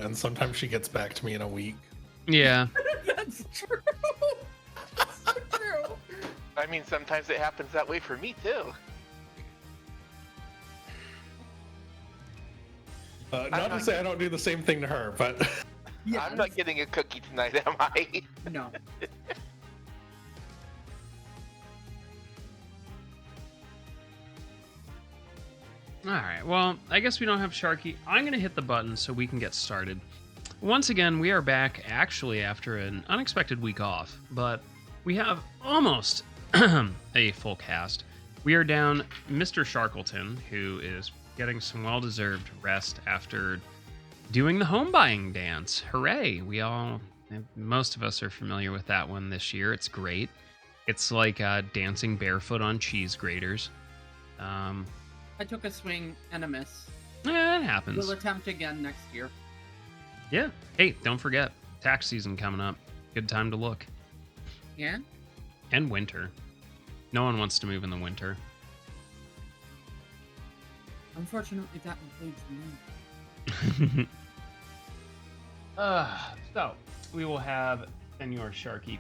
and sometimes she gets back to me in a week. Yeah. That's true. That's so true. I mean, sometimes it happens that way for me too. Not to say I don't do the same thing to her, but Yes. I'm not getting a cookie tonight, am I? No. All right. Well, I guess we don't have Sharky. I'm going to hit the button so we can get started. Once again, we are back actually after an unexpected week off, but we have almost a full cast. We are down Mr. Sharkleton, who is getting some well-deserved rest after doing the home buying dance. Hooray! Most of us are familiar with that one this year. It's great. It's like dancing barefoot on cheese graters. I took a swing and a miss. It happens. We'll attempt again next year. Yeah. Hey, don't forget, tax season coming up. Good time to look. Yeah? And winter. No one wants to move in the winter. Unfortunately, that includes me. So, we will have Senor Sharky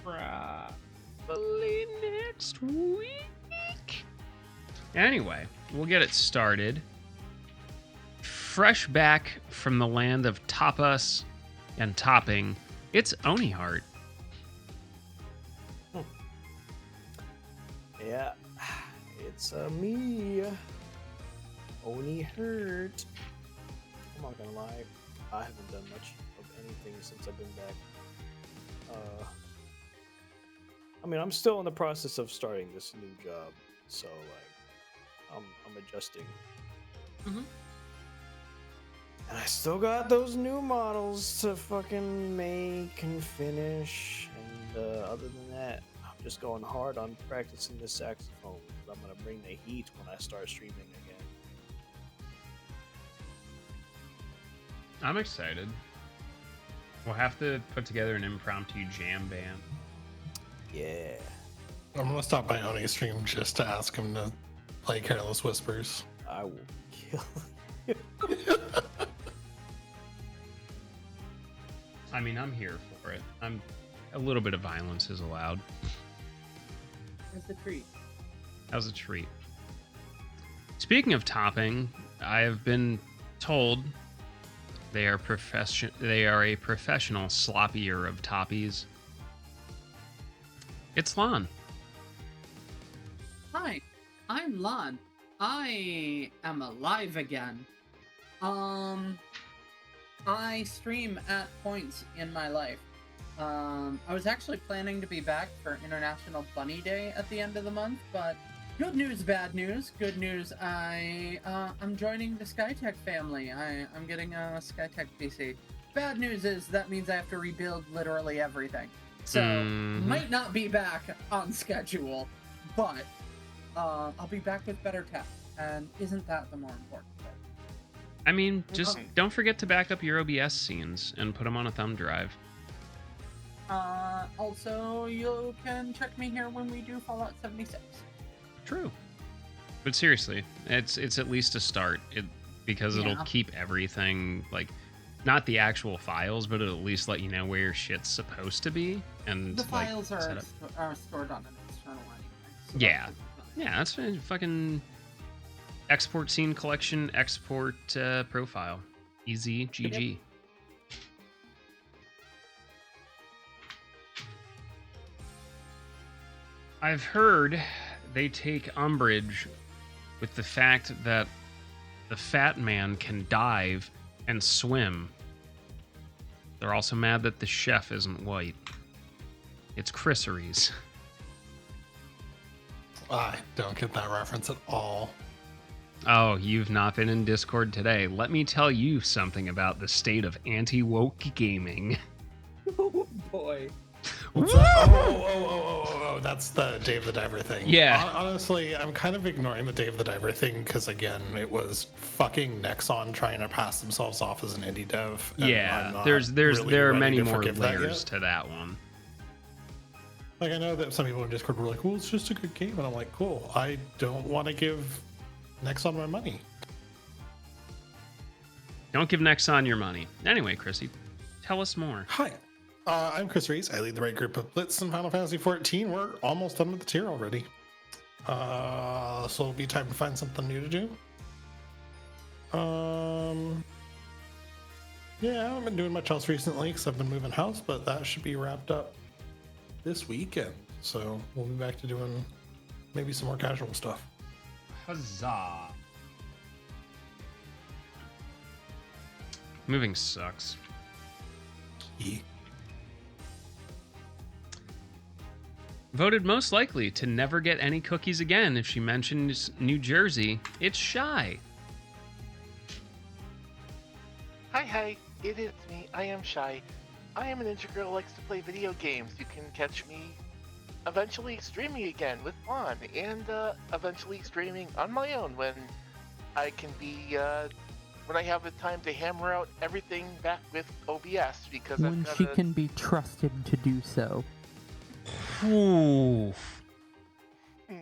probably next week. Anyway, we'll get it started. Fresh back from the land of tapas and topping, it's Oni Heart. Yeah, it's me, Oni Hurt. I'm not gonna lie, I haven't done much of anything since I've been back. I mean, I'm still in the process of starting this new job, so like, I'm adjusting. Mhm. And I still got those new models to fucking make and finish, and other than that, I'm just going hard on practicing the saxophone. I'm gonna bring the heat when I start streaming again. I'm excited. We'll have to put together an impromptu jam band. Yeah. I'm gonna stop by Oni's stream just to ask him to play Careless Whispers. I will kill you. I mean, I'm here for it. A little bit of violence is allowed. That's a treat. As a treat. Speaking of topping, I have been told they are a professional sloppier of toppies. It's Lon. Hi, I'm Lon. I am alive again. I stream at points in my life. I was actually planning to be back for International Bunny Day at the end of the month, but good news, bad news. Good news, I'm joining the Skytech family. I'm getting a Skytech PC. Bad news is that means I have to rebuild literally everything. So, might not be back on schedule, but I'll be back with better tech. And isn't that the more important thing? I mean, just don't forget to back up your OBS scenes and put them on a thumb drive. Also, you can check me here when we do Fallout 76. True. But seriously, it's at least a start. Because it'll keep everything, like, not the actual files, but it'll at least let you know where your shit's supposed to be. And The like, files are stored on an external anyway. So Yeah. that's fine. Yeah, that's a fucking export scene collection, export profile. Easy GG. Yep. I've heard they take umbrage with the fact that the fat man can dive and swim. They're also mad that the chef isn't white. It's Chrisseries. I don't get that reference at all. Oh, you've not been in Discord today. Let me tell you something about the state of anti-woke gaming. Oh boy. What's that? Oh, that's the Dave the Diver thing. Yeah. Honestly, I'm kind of ignoring the Dave the Diver thing because, again, it was fucking Nexon trying to pass themselves off as an indie dev. And Yeah, I'm not there really are ready many to more forgive that layers yet. to that one. Like, I know that some people in Discord were like, well, it's just a good game. And I'm like, cool. I don't want to give Nexon my money. Don't give Nexon your money. Anyway, Chrissy, tell us more. Hi, I'm Chris Reese. I lead the Wright group of Blitz in Final Fantasy XIV. We're almost done with the tier already. So it'll be time to find something new to do. Yeah, I haven't been doing much else recently because I've been moving house, but that should be wrapped up this weekend. So we'll be back to doing maybe some more casual stuff. Huzzah. Moving sucks. Yeah. Voted most likely to never get any cookies again if she mentions New Jersey, it's Shy. Hi, it is me. I am Shy. I am an ninja girl who likes to play video games. You can catch me eventually streaming again with Juan, and eventually streaming on my own when I can be, when I have the time to hammer out everything back with OBS, because When she can be trusted to do so. Ooh. Hmm.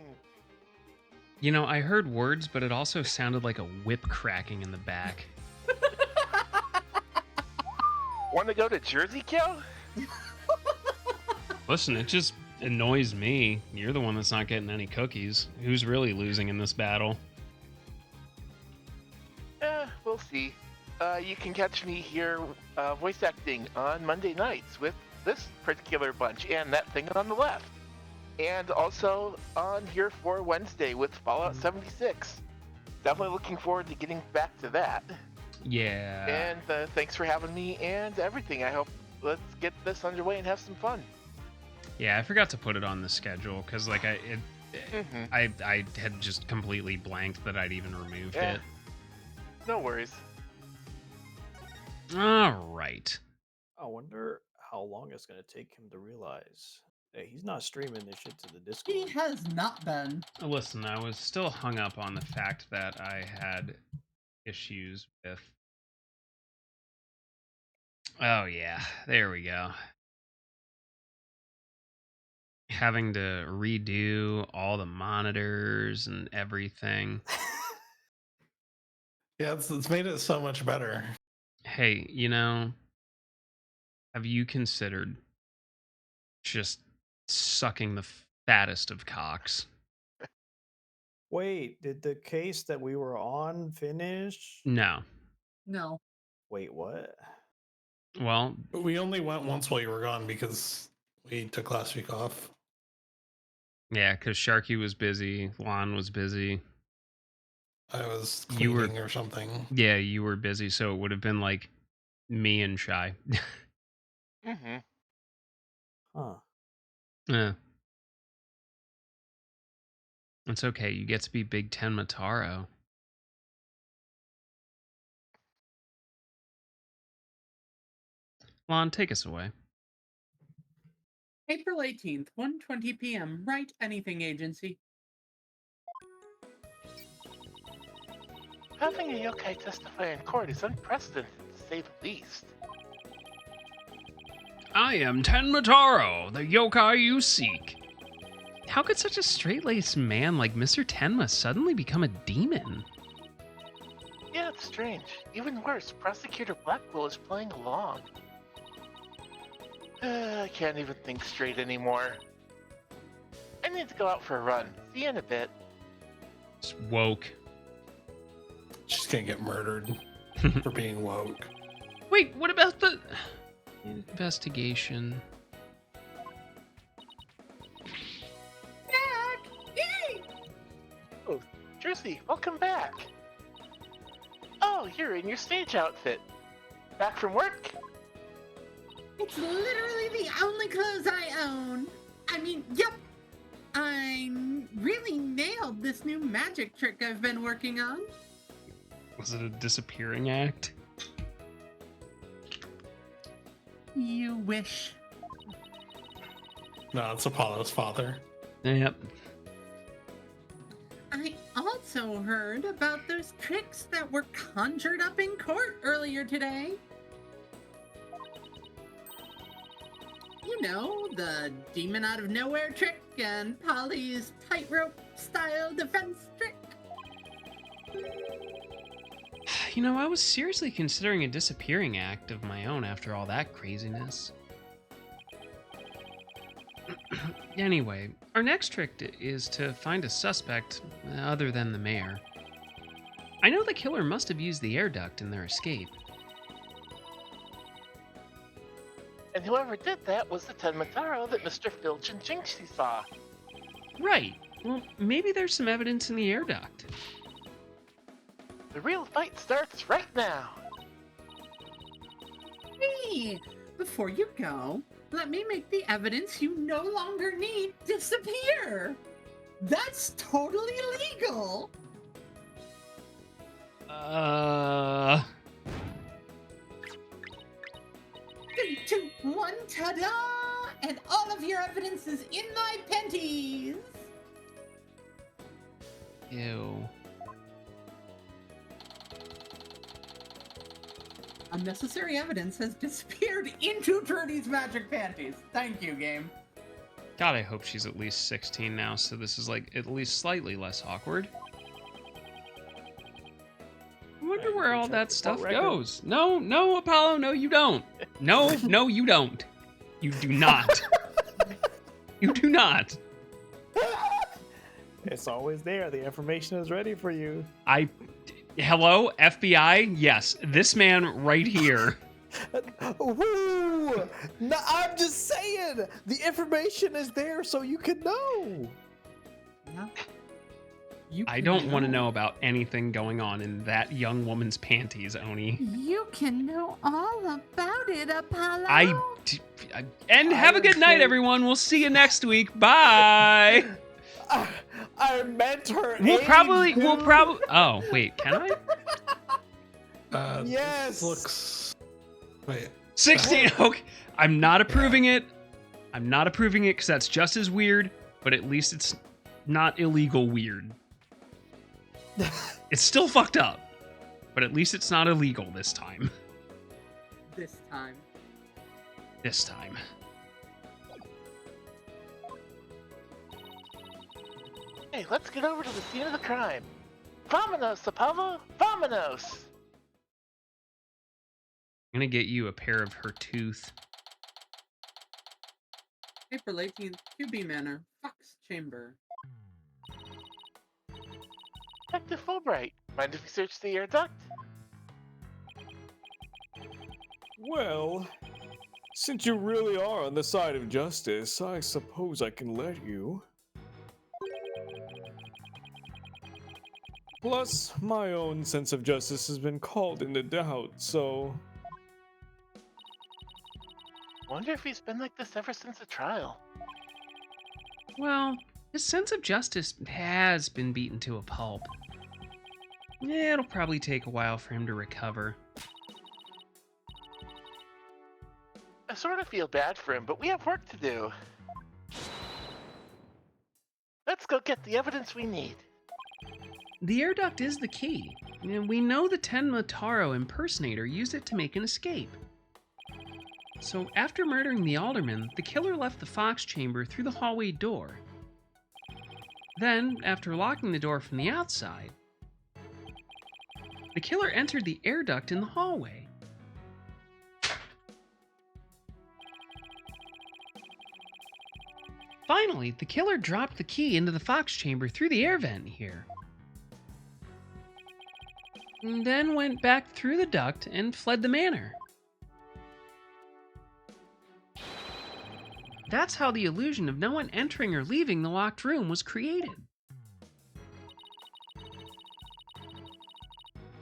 You know, I heard words, but it also sounded like a whip cracking in the back. Want to go to Jersey, Kyo? Listen, it just annoys me. You're the one that's not getting any cookies. Who's really losing in this battle? We'll see. You can catch me here voice acting on Monday nights with this particular bunch and that thing on the left. And also on here for Wednesday with Fallout 76. Definitely looking forward to getting back to that. Yeah. And thanks for having me and everything. I hope let's get this underway and have some fun. Yeah, I forgot to put it on the schedule because, like, I had just completely blanked that I'd even removed it. No worries. All right. I wonder how long it's gonna take him to realize that he's not streaming this shit to the Discord. He has not been. Listen, I was still hung up on the fact that I had issues with. Oh, yeah. There we go. Having to redo all the monitors and everything. Yeah, it's made it so much better. Hey, you know, have you considered just sucking the fattest of cocks? Wait, did the case that we were on finish? No. No. Wait, what? Well, We only went once while you were gone because we took last week off. yeah, because Sharky was busy, Lon was busy. I was You were- cleaning or something. Yeah, you were busy, so it would have been like me and Shy. Mm-hmm. Huh. Yeah. It's okay. You get to be Big Ten Mataro. Lon, take us away. April 18th, 1:20 p.m. Wright Anything Agency. Having a yokai testify in court is unprecedented, to say the least. I am Ten Mataro, the yokai you seek. How could such a straight-laced man like Mr. Tenma suddenly become a demon? Yeah, it's strange. Even worse, Prosecutor Blackwell is playing along. I can't even think straight anymore. I need to go out for a run. See you in a bit. It's woke. She's gonna get murdered for being woke. Wait, what about the investigation? Back! Yay! Oh, Jersey, welcome back. Oh, you're in your stage outfit. Back from work? It's literally the only clothes I own. I mean, yep. I really nailed this new magic trick I've been working on. Was it a disappearing act? You wish. No, it's Apollo's father. Yep. I also heard about those tricks that were conjured up in court earlier today. You know, the demon out of nowhere trick and Polly's tightrope style defense trick. You know, I was seriously considering a disappearing act of my own after all that craziness. Anyway, our next trick is to find a suspect other than the mayor. I know the killer must have used the air duct in their escape. And whoever did that was the Tenmataro that Mr. Filch and Jinxie saw. Right. Well, maybe there's some evidence in the air duct. The real fight starts right now. Hey, before you go, let me make the evidence you no longer need disappear. That's totally legal. 3, 2, 1, ta-da! And all of your evidence is in my panties. Ew. Unnecessary evidence has disappeared into Trudy's magic panties. Thank you, game. God, I hope she's at least 16 now, so this is like at least slightly less awkward. I wonder where all that stuff goes. No, no, Apollo, no, you don't. No, no, you don't. You do not. You do not. It's always there. The information is ready for you. Hello, FBI? Yes, this man right here. Woo! No, I'm just saying. The information is there so you can know. Yeah. I don't want to know about anything going on in that young woman's panties, Oni. You can know all about it, Apollo. And have a good night, everyone. We'll see you next week. Bye. I meant her. We'll probably. Oh, wait. Can I? Yes. This looks. Wait. 16. Okay. I'm not approving it. I'm not approving it because that's just as weird, but at least it's not illegal weird. It's still fucked up, but at least it's not illegal this time. This time. This time. Hey, let's get over to the scene of the crime. Vamonos, Apollo! Vamonos! I'm gonna get you a pair of her tooth. April 18th, QB Manor, Fox Chamber. Detective Fulbright, mind if we search the air duct? Well, since you really are on the side of justice, I suppose I can let you. Plus, my own sense of justice has been called into doubt, so... Wonder if he's been like this ever since the trial. Well, his sense of justice has been beaten to a pulp. Yeah, it'll probably take a while for him to recover. I sort of feel bad for him, but we have work to do. Let's go get the evidence we need. The air duct is the key, and we know the Tenmataro impersonator used it to make an escape. So after murdering the alderman, the killer left the Fox chamber through the hallway door. Then, after locking the door from the outside, the killer entered the air duct in the hallway. Finally, the killer dropped the key into the Fox chamber through the air vent here. And then went back through the duct and fled the manor. That's how the illusion of no one entering or leaving the locked room was created.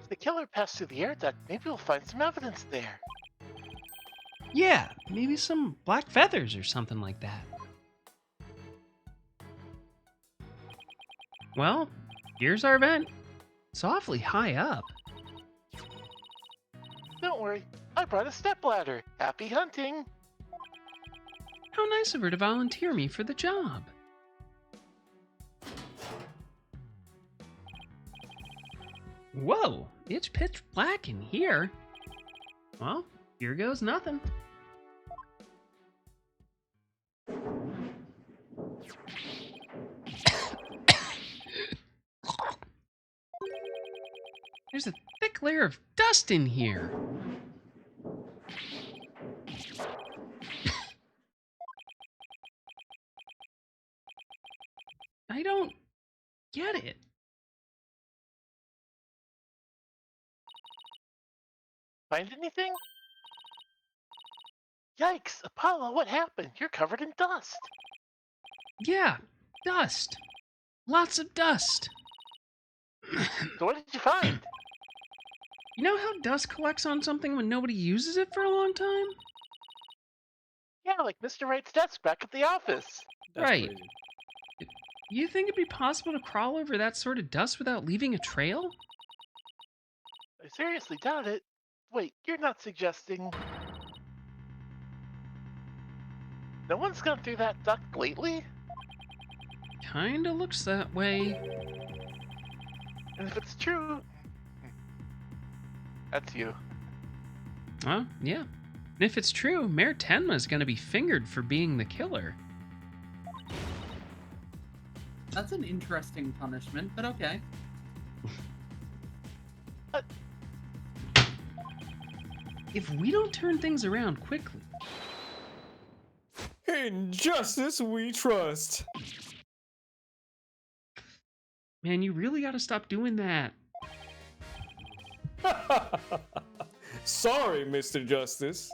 If the killer passed through the air duct, maybe we'll find some evidence there. Yeah, maybe some black feathers or something like that. Well, here's our vent. It's awfully high up. Don't worry, I brought a stepladder. Happy hunting! How nice of her to volunteer me for the job. Whoa, it's pitch black in here. Well, here goes nothing. There's a thick layer of dust in here? I don't get it. Find anything? Yikes, Apollo, what happened? You're covered in dust. Yeah, dust. Lots of dust. So what did you find? You know how dust collects on something when nobody uses it for a long time? Yeah, like Mr. Wright's desk back at the office. That's Right. crazy. You think it'd be possible to crawl over that sort of dust without leaving a trail? I seriously doubt it. Wait, you're not suggesting... No one's gone through that duct lately? Kinda looks that way. And if it's true... That's you. Well, yeah. And if it's true, Mayor Tenma's gonna be fingered for being the killer. That's an interesting punishment, but okay. If we don't turn things around quickly, In justice we trust. man, you really gotta stop doing that. Sorry, Mr. Justice.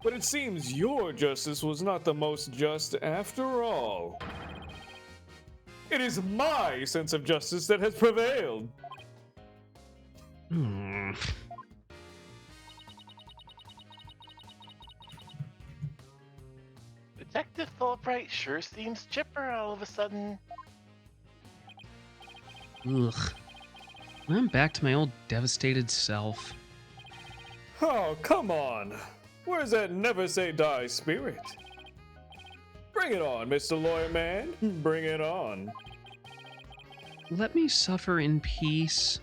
But it seems your justice was not the most just after all. It is my sense of justice that has prevailed. Hmm. Detective Fulbright sure seems chipper all of a sudden. Ugh. I'm back to my old devastated self. Oh, come on. Where's that never say die spirit? Bring it on, Mr. Lawyer Man. Bring it on. Let me suffer in peace.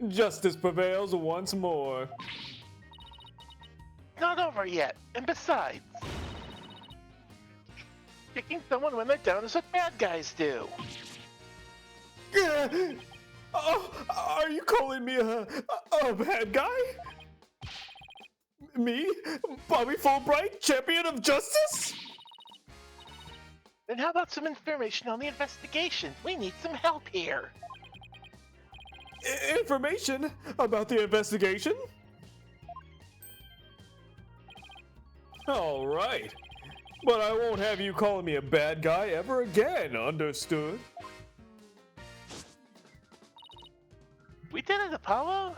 Justice prevails once more. Not over yet, and besides... Kicking someone when they're down is what bad guys do. Oh, are you calling me a bad guy? Me? Bobby Fulbright, champion of justice? Then how about some information on the investigation? We need some help here. Information about the investigation? All right. But I won't have you calling me a bad guy ever again, understood? We did it, Apollo.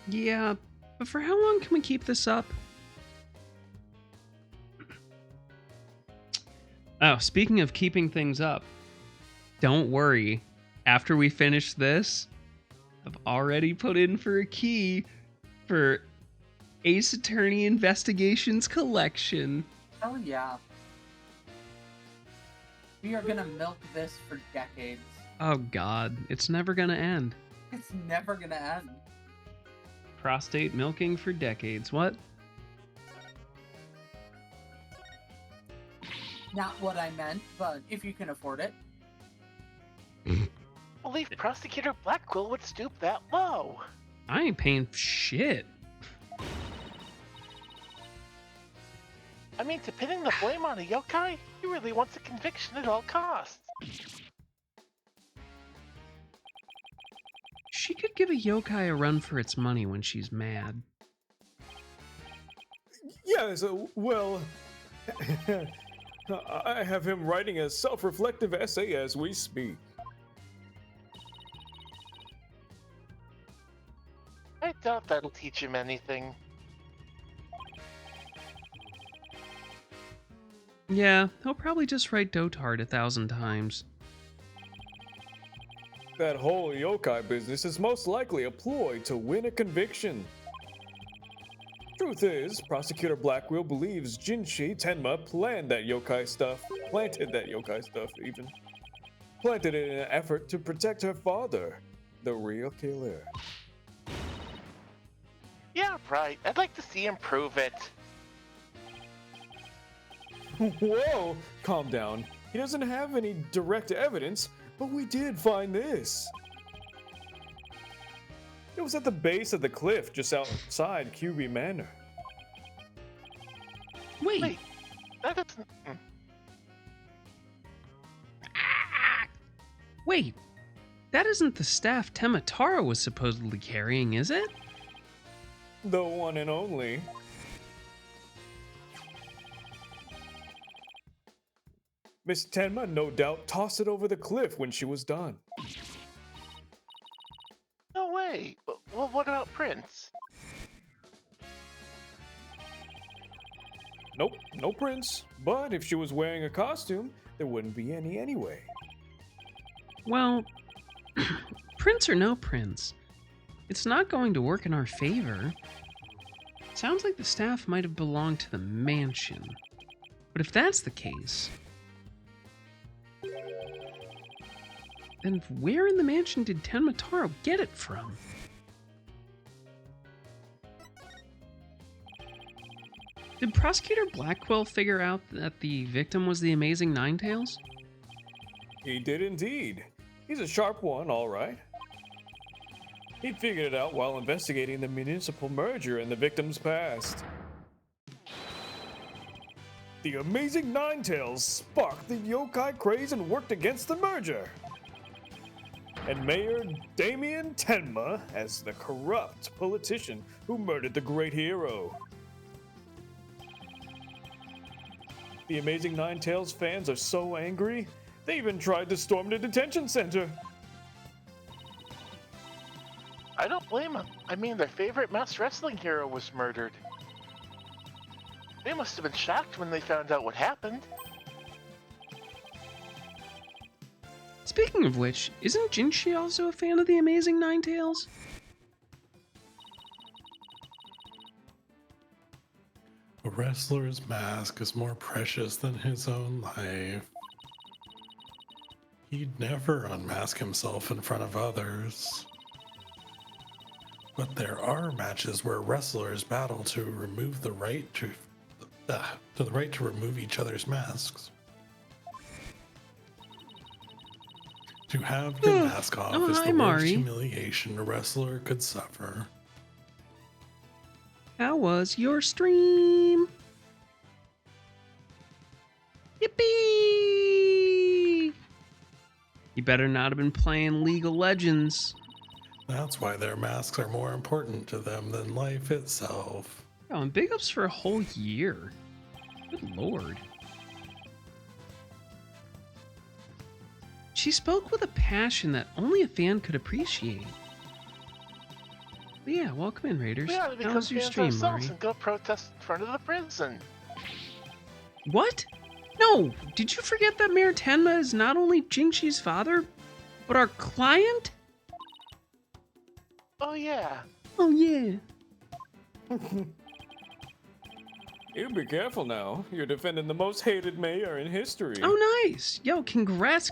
Yeah, but for how long can we keep this up? Oh, speaking of keeping things up, don't worry. After we finish this, I've already put in for a key for Ace Attorney Investigations Collection. Hell yeah. We are gonna milk this for decades. Oh god, it's never gonna end. It's never gonna end. Prostate milking for decades. What? Not what I meant, but if you can afford it. Believe Prosecutor Blackquill would stoop that low. I ain't paying shit. I mean, to pinning the blame on a yokai, he really wants a conviction at all costs. She could give a yokai a run for its money when she's mad. Yes, well, I have him writing a self-reflective essay as we speak. I doubt that'll teach him anything. Yeah, he'll probably just write dotard 1,000 times. That whole yokai business is most likely a ploy to win a conviction. Truth is, Prosecutor Blackwell believes Jinshi Tenma planted that yokai stuff even. Planted it in an effort to protect her father, the real killer. Yeah, right. I'd like to see him prove it. Whoa, calm down. He doesn't have any direct evidence, But we did find this. It was at the base of the cliff just outside QB Manor. Wait. Wait, that doesn't. Wait. That isn't the staff Tematara was supposedly carrying, is it? The one and only. Miss Tenma no doubt tossed it over the cliff when she was done. No way. Well, what about Prince? Nope, no prince. But if she was wearing a costume, there wouldn't be any anyway. Well, prince or no prince, it's not going to work in our favor. Sounds like the staff might have belonged to the mansion. But if that's the case, then where in the mansion did Tenmataro get it from? Did Prosecutor Blackwell figure out that the victim was the amazing Ninetails? He did indeed. He's a sharp one, all right. He figured it out while investigating the municipal merger in the victim's past. The amazing Ninetails sparked the yokai craze and worked against the merger. And Mayor Damien Tenma as the corrupt politician who murdered the great hero. The amazing Ninetails fans are so angry, they even tried to storm the detention center. I don't blame them. I mean, their favorite masked wrestling hero was murdered. They must have been shocked when they found out what happened. Speaking of which, isn't Jinshi also a fan of the amazing Ninetails? A wrestler's mask is more precious than his own life. He'd never unmask himself in front of others. But there are matches where wrestlers battle to remove the right to the right to remove each other's masks. To have your mask off is hi, the Mari. worst humiliation a wrestler could suffer. How was your stream? Yippee! You better not have been playing League of Legends. That's why their masks are more important to them than life itself. Oh, and big ups for a whole year. Good lord. She spoke with a passion that only a fan could appreciate. But yeah, welcome in, Raiders. We ought to How become was your fans stream, ourselves Mari? and go protest in front of the prison. What? No, did you forget that Mayor Tenma is not only Jingshi's father, but our client? Oh yeah. Oh yeah. You be careful now. You're defending the most hated mayor in history. Oh nice. Yo, congrats.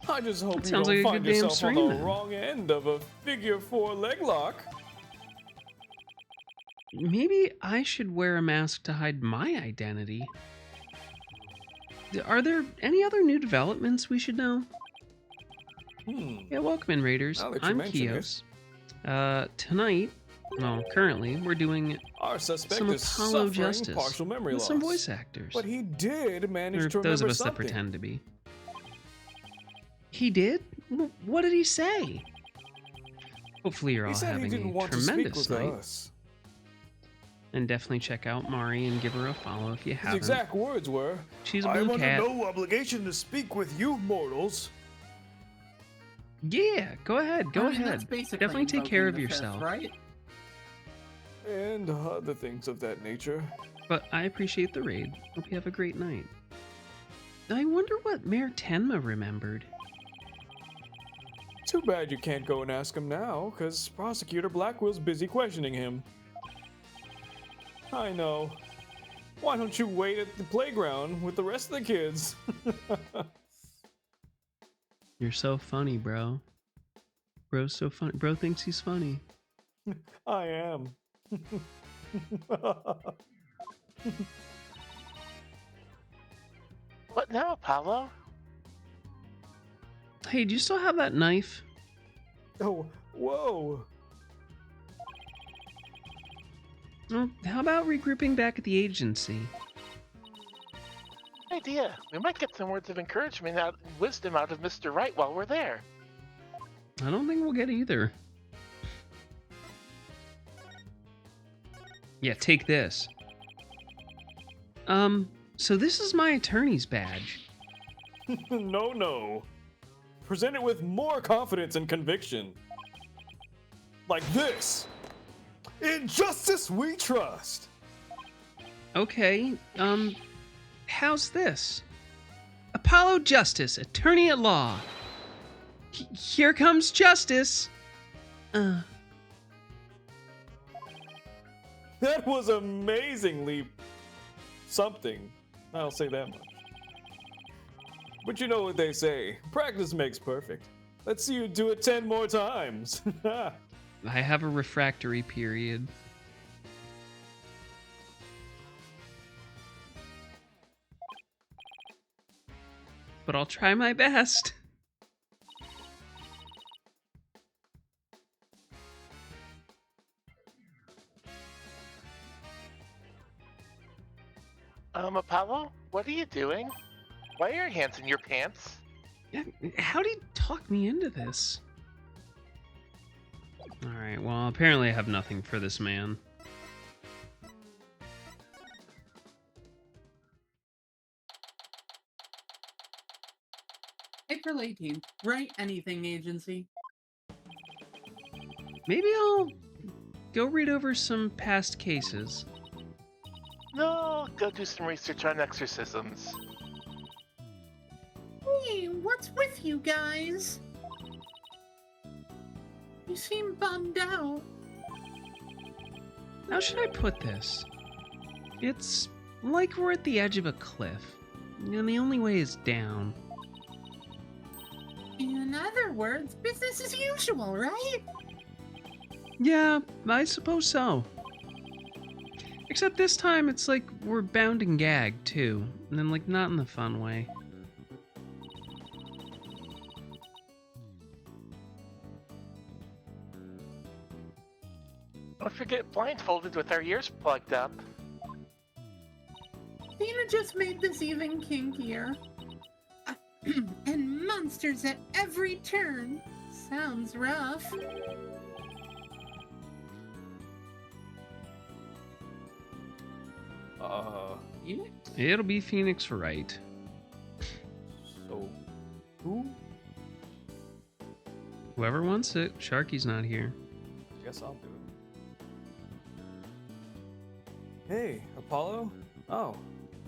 I just hope That you sounds don't like a find good damn yourself on stream, the then. wrong end of a figure 4 leg lock. Maybe I should wear a mask to hide my identity. Are there any other new developments we should know? Yeah, welcome in, Raiders. Now that you I'm mention it. Kios. Tonight, well, currently, we're doing Our suspect some is Apollo suffering Justice partial memory with loss. some voice actors. But he did manage Or to those remember of us something. that pretend to be. He did? What did he say? Hopefully you're He all said he having didn't a want to speak tremendous with night. us. And definitely check out Mari and give her a follow if you His haven't. exact words were, She's a "I'm blue under cat. no obligation to speak with you mortals." Yeah, go ahead. I mean, ahead. that's basically Definitely take care of invoking the yourself. Fifth, right? And other things of that nature. But I appreciate the raid. Hope you have a great night. I wonder what Mayor Tenma remembered. Too bad you can't go and ask him now, because Prosecutor Blackwell's busy questioning him. I know. Why don't you wait at the playground with the rest of the kids? You're so funny, bro. Bro's so funny. Bro thinks he's funny. I am. What now, Apollo? Hey, do you still have that knife? Oh, whoa. Well, how about regrouping back at the agency? Idea. We might get some words of encouragement and wisdom out of Mr. Wright while we're there. I don't think we'll get either. Yeah, take this. So this is my attorney's badge. No. Present it with more confidence and conviction. Like this. In justice we trust. Okay, how's this? Apollo Justice, attorney at law. Here comes justice. That was amazingly something. I'll say that much. But you know what they say, practice makes perfect. Let's see you do it 10 more times. I have a refractory period. But I'll try my best. Apollo, what are you doing? Why are your hands in your pants? How did he talk me into this? Alright, well, apparently I have nothing for this man. April 18th. Write anything agency. Maybe I'll go read over some past cases. No, go do some research on exorcisms. Hey, what's with you guys? You seem bummed out. How should I put this? It's like we're at the edge of a cliff, and the only way is down. In other words, business as usual, right? Yeah, I suppose so. Except this time it's like we're bound and gagged, too. And then, like, not in the fun way. Don't forget blindfolded with our ears plugged up. Dina just made this even kinkier. And monsters at every turn. Sounds rough. It'll be Phoenix Wright. So, who? Whoever wants it. Sharky's not here. Guess I'll do it. Hey, Apollo? Oh,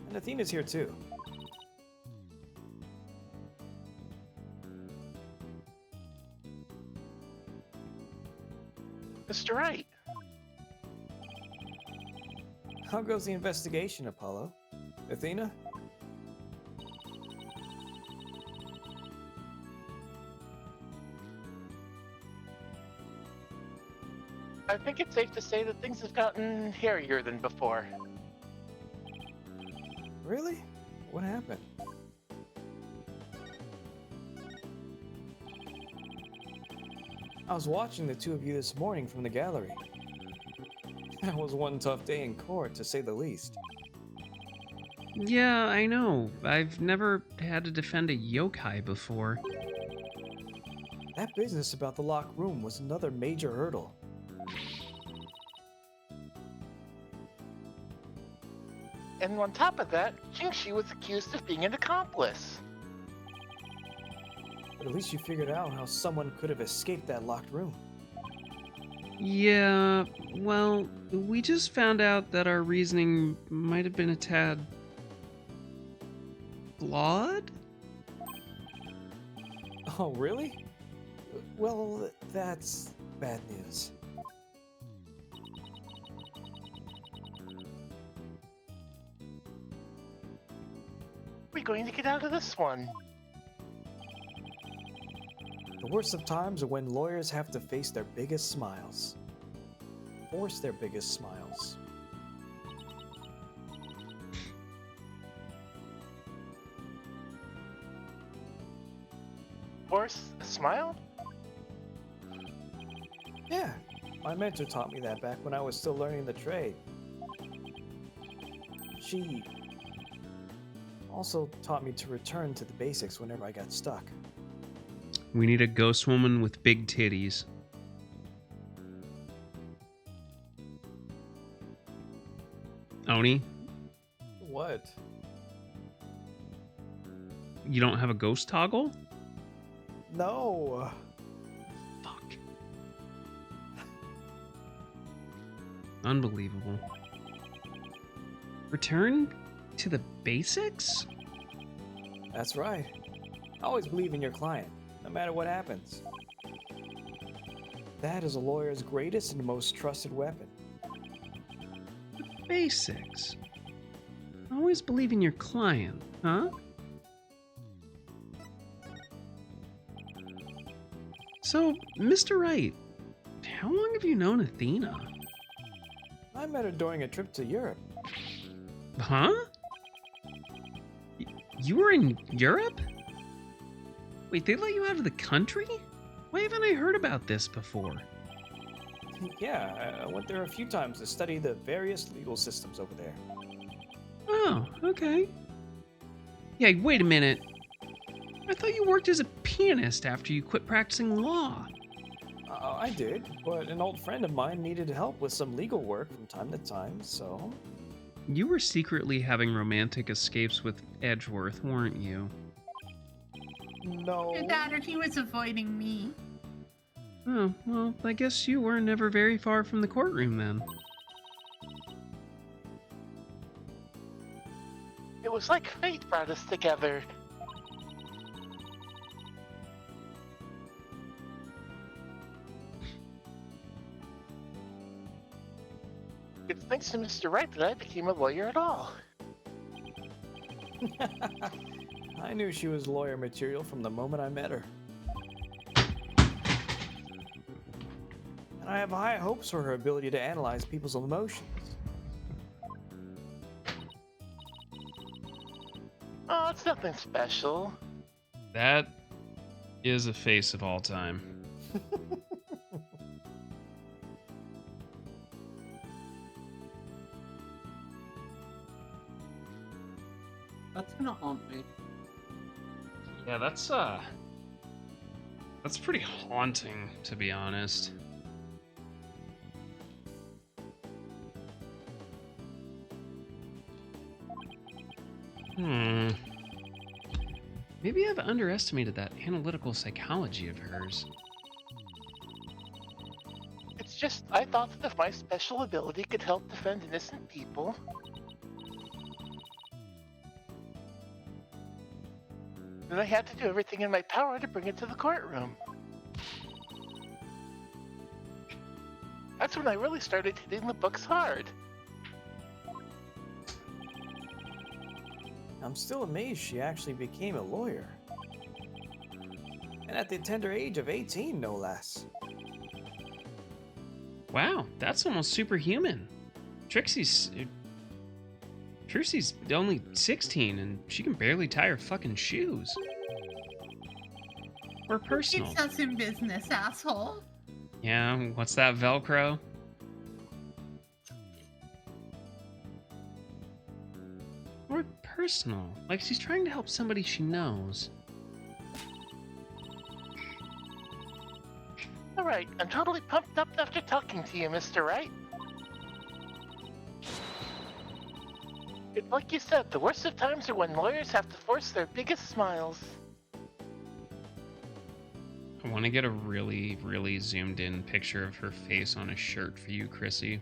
and Athena's here too. Mr. Wright, How goes the investigation, Apollo? Athena? I think it's safe to say that things have gotten hairier than before. Really? What happened? I was watching the two of you this morning from the gallery. That was one tough day in court, to say the least. Yeah, I know. I've never had to defend a yokai before. That business about the locked room was another major hurdle. And on top of that, Jingshi was accused of being an accomplice. But at least you figured out how someone could have escaped that locked room. Yeah, well, we just found out that our reasoning might have been a tad flawed? Oh, really? Well, that's bad news. We're going to get out of this one. The worst of times are when lawyers have to face their biggest smiles. Force their biggest smiles. Or smile? Yeah, my mentor taught me that back when I was still learning the trade. She also taught me to return to the basics whenever I got stuck. We need a ghost woman with big titties. Oni, What? you don't have a ghost toggle? No. Fuck. Unbelievable. Return to the basics? That's right. Always believe in your client, no matter what happens. That is a lawyer's greatest and most trusted weapon. Basics. Always believe in your client, huh? So, Mr. Wright, how long have you known Athena? I met her during a trip to Europe. Huh? You were in Europe? Wait, they let you out of the country? Why haven't I heard about this before? Yeah, I went there a few times to study the various legal systems over there. Oh, okay. Yeah, wait a minute. I thought you worked as a pianist after you quit practicing law. I did, but an old friend of mine needed help with some legal work from time to time, so... You were secretly having romantic escapes with Edgeworth, weren't you? No. Either that or he was avoiding me. Oh, well, I guess you were never very far from the courtroom then. It was like fate brought us together. It's thanks to Mr. Wright that I became a lawyer at all. I knew she was lawyer material from the moment I met her. And I have high hopes for her ability to analyze people's emotions. Oh, it's nothing special. That is a face of all time. That's gonna haunt me. Yeah, that's pretty haunting, to be honest. Maybe I've underestimated that analytical psychology of hers. It's just, I thought that if my special ability could help defend innocent people... then I had to do everything in my power to bring it to the courtroom. That's when I really started hitting the books hard. I'm still amazed she actually became a lawyer. And at the tender age of 18, no less. Wow, that's almost superhuman. Trixie's only 16 and she can barely tie her fucking shoes. Or personal. Keeps us in business, asshole. Yeah, what's that, Velcro? Or personal. Like she's trying to help somebody she knows. Alright, I'm totally pumped up after talking to you, Mr. Wright. It's like you said, the worst of times are when lawyers have to force their biggest smiles. I want to get a really, really zoomed in picture of her face on a shirt for you, Chrissy.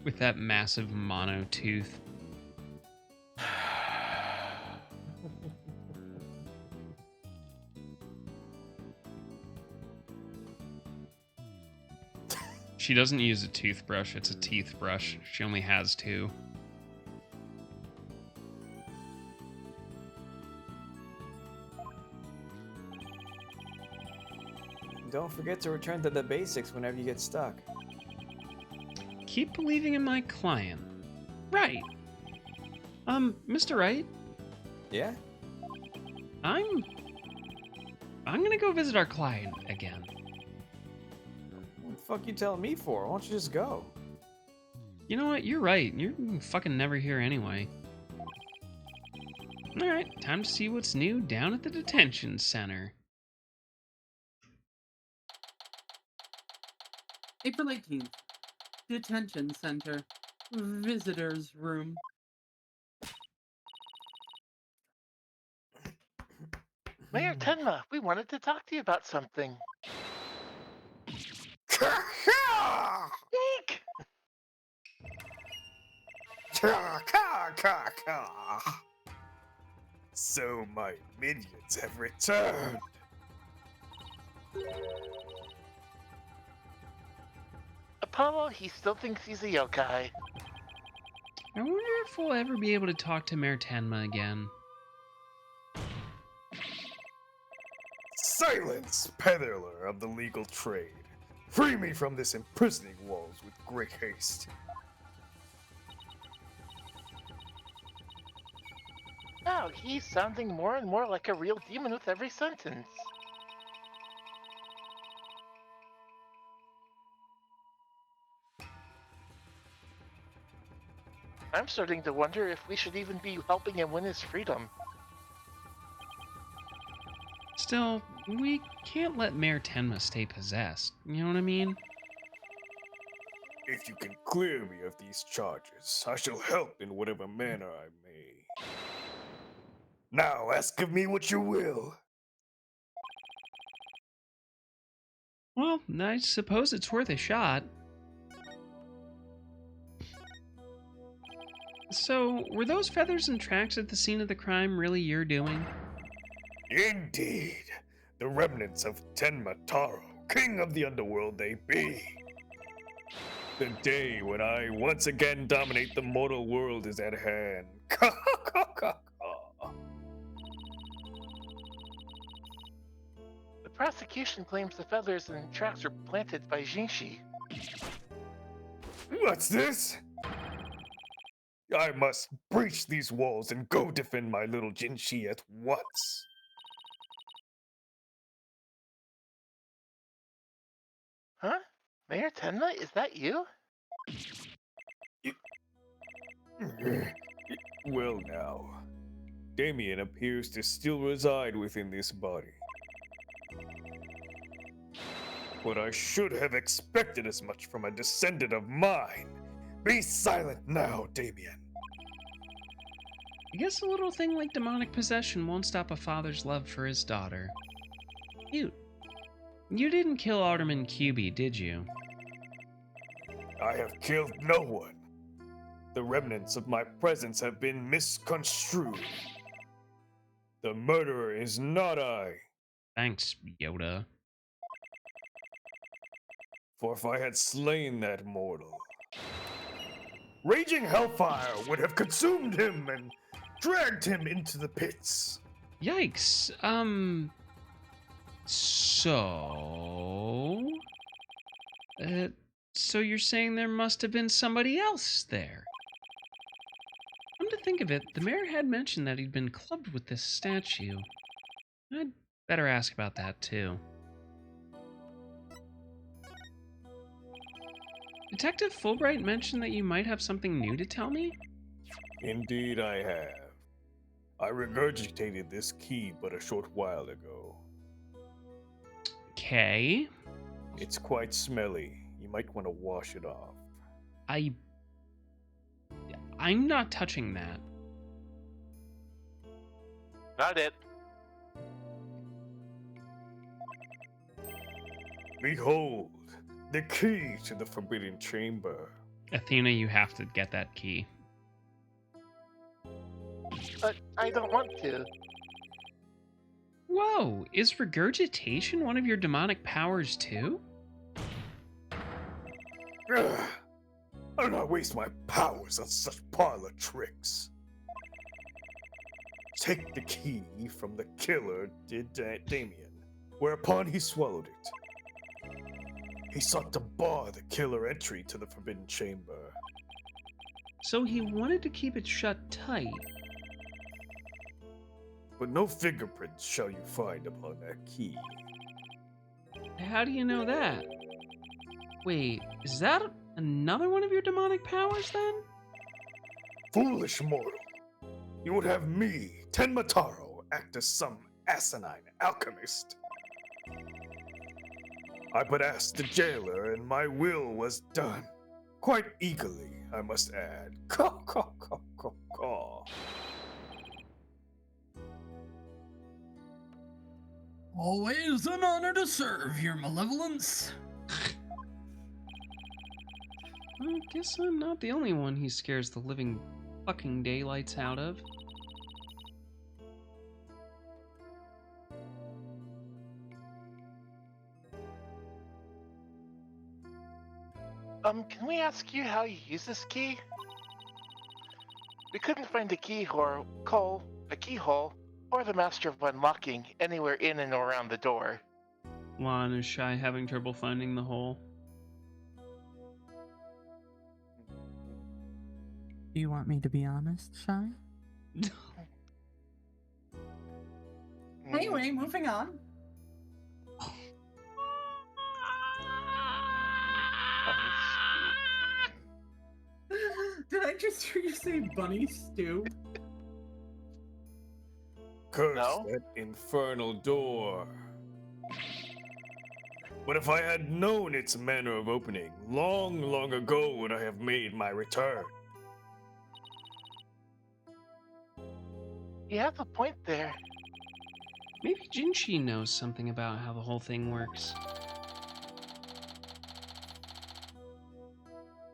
With that massive mono tooth. She doesn't use a toothbrush, it's a teeth brush. She only has two. Don't forget to return to the basics whenever you get stuck. Keep believing in my client. Right. Mr. Wright, Yeah? I'm I'm gonna go visit our client again. What the fuck you telling me for? Why don't you just go? You know what? You're right. You're fucking never here anyway. Alright, time to see what's new down at the detention center. April 18th. Detention Center. Visitors Room. Mayor Tenma, we wanted to talk to you about something. Eek! So my minions have returned. Apollo, he still thinks he's a yokai. I wonder if we'll ever be able to talk to Mayor Tenma again. Silence, peddler of the legal trade. Free me from this imprisoning walls with great haste. Wow, he's sounding more and more like a real demon with every sentence. I'm starting to wonder if we should even be helping him win his freedom. Still, we can't let Mayor Tenma stay possessed. You know what I mean? If you can clear me of these charges, I shall help in whatever manner I may. Now ask of me what you will. Well, I suppose it's worth a shot. So, were those feathers and tracks at the scene of the crime really your doing? Indeed, the remnants of Tenma Taro, king of the underworld they be. The day when I once again dominate the mortal world is at hand. The prosecution claims the feathers and tracks were planted by Jinshi. What's this? I must breach these walls and go defend my little Jinshi at once. Huh? Mayor Tenma, is that you? Well now, Damien appears to still reside within this body. But I should have expected as much from a descendant of mine. Be silent now, Damien. I guess a little thing like demonic possession won't stop a father's love for his daughter. Cute. You didn't kill Alderman QB, did you? I have killed no one. The remnants of my presence have been misconstrued. The murderer is not I. Thanks, Yoda. For if I had slain that mortal, raging hellfire would have consumed him and dragged him into the pits. Yikes. So you're saying there must have been somebody else there? Come to think of it, the mayor had mentioned that he'd been clubbed with this statue. I'd better ask about that, too. Detective Fulbright mentioned that you might have something new to tell me? Indeed I have. I regurgitated this key but a short while ago. Okay. It's quite smelly. You might want to wash it off. I'm not touching that. Not it. Behold, the key to the Forbidden Chamber. Athena, you have to get that key. But I don't want to. Whoa, is regurgitation one of your demonic powers too? Ugh, I'll not waste my powers on such parlor tricks. Take the key from the killer, Damien, whereupon he swallowed it. He sought to bar the killer entry to the Forbidden Chamber. So he wanted to keep it shut tight. but no fingerprints shall you find upon that key. How do you know that? Wait, is that another one of your demonic powers then? Foolish mortal! You would have me, Tenma Taro, act as some asinine alchemist. I but asked the jailer, and my will was done. Quite eagerly, I must add. Caw, caw, caw, caw, caw. Always an honor to serve, your malevolence. I guess I'm not the only one he scares the living fucking daylights out of. Can we ask you how you use this key? We couldn't find a keyhole, or the master of unlocking anywhere in and around the door. Lon is shy, having trouble finding the hole. Do you want me to be honest, Shy? Anyway, moving on. Did I just hear you say bunny stew? Curse No? that infernal door. But if I had known its manner of opening, long, long ago would I have made my return. You have a point there. Maybe Jinshi knows something about how the whole thing works.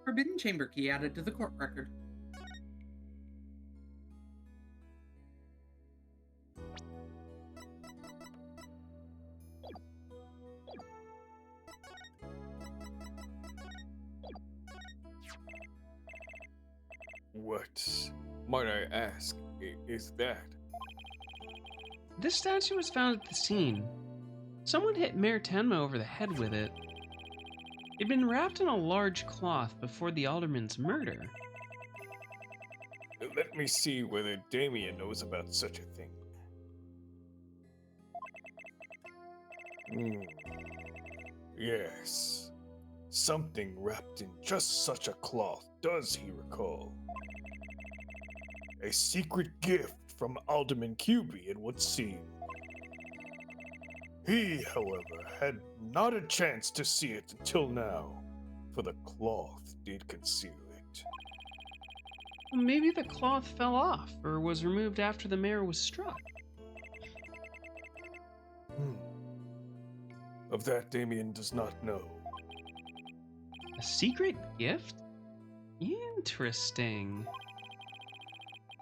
Forbidden chamber key added to the court record. What, might I ask, is that? This statue was found at the scene. Someone hit Mayor Tenma over the head with it. It'd been wrapped in a large cloth before the alderman's murder. Let me see whether Damien knows about such a thing. Yes. Something wrapped in just such a cloth, does he recall? A secret gift from Alderman QB, it would seem. He, however, had not a chance to see it until now, for the cloth did conceal it. Maybe the cloth fell off, or was removed after the mayor was struck. Of that, Damien does not know. A secret gift? Interesting.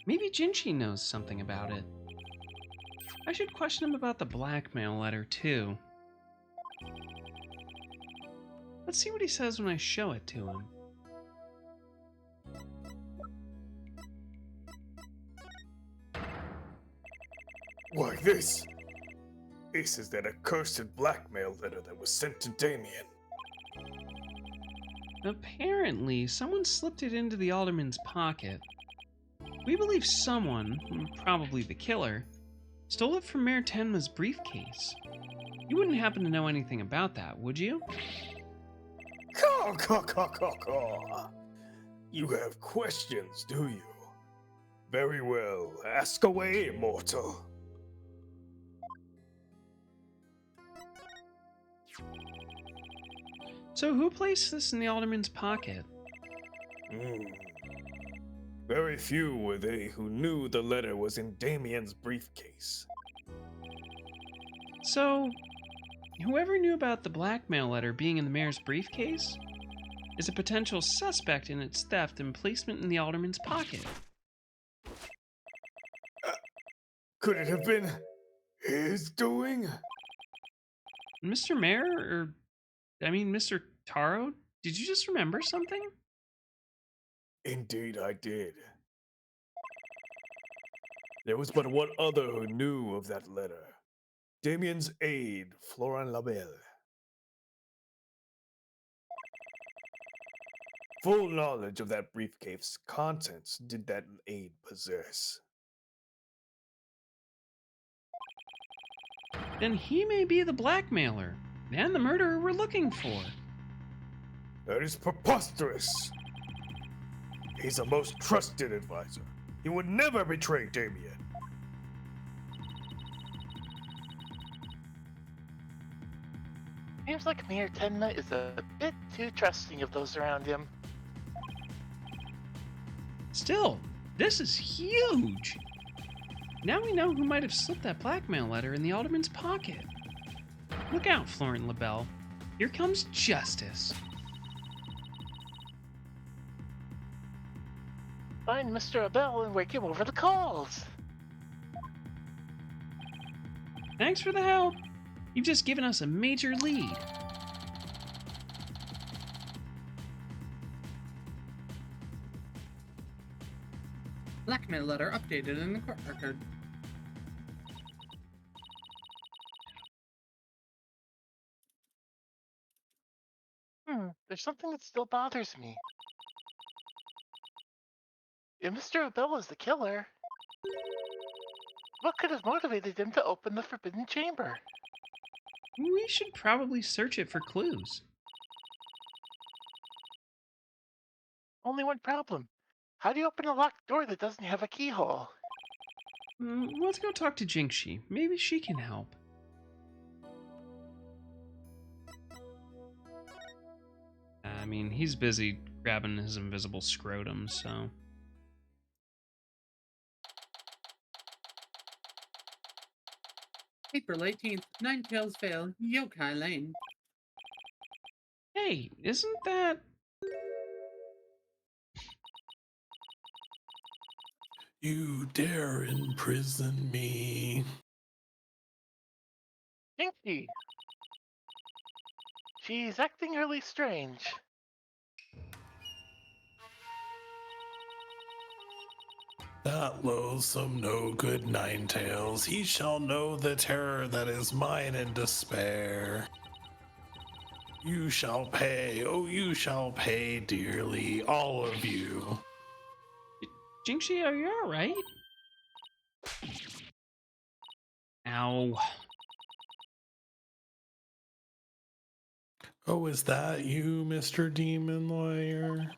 Maybe Jinshi knows something about it. I should question him about the blackmail letter, too. Let's see what he says when I show it to him. Why, this is that accursed blackmail letter that was sent to Damien. Apparently, someone slipped it into the alderman's pocket. We believe someone, probably the killer, stole it from Mayor Tenma's briefcase. You wouldn't happen to know anything about that, would you? Caw, caw, caw, caw, caw. You have questions, do you? Very well, ask away, mortal. So who placed this in the alderman's pocket? Very few were they who knew the letter was in Damien's briefcase. So, whoever knew about the blackmail letter being in the mayor's briefcase is a potential suspect in its theft and placement in the alderman's pocket. Could it have been his doing? Mr. Mayor, Mr. Taro, did you just remember something? Indeed I did. There was but one other who knew of that letter. Damien's aide, Florent Labelle. Full knowledge of that briefcase contents did that aide possess. then he may be the blackmailer and the murderer we're looking for. That is preposterous. He's a most trusted advisor. He would never betray Damien. Seems like Mayor Tenma is a bit too trusting of those around him. Still, this is huge. Now we know who might have slipped that blackmail letter in the Alderman's pocket. Look out, Florent LaBelle. Here comes justice. Find Mr. Abel and wake him over the calls. Thanks for the help. You've just given us a major lead. Blackmail letter updated in the court record. There's something that still bothers me. If Mr. Abel is the killer, what could have motivated him to open the Forbidden Chamber? We should probably search it for clues. Only one problem. How do you open a locked door that doesn't have a keyhole? Let's go talk to Jinxie. Maybe she can help. I mean, he's busy grabbing his invisible scrotum, so... April 18th, Ninetales Vale, Yokai Lane. Hey, isn't that... You dare imprison me. Jinxie! She's acting really strange. That loathsome no-good Ninetales, he shall know the terror that is mine in despair. You shall pay, oh you shall pay dearly, all of you. Jinxie, are you alright? Ow. Oh, is that you, Mr. Demon Lawyer?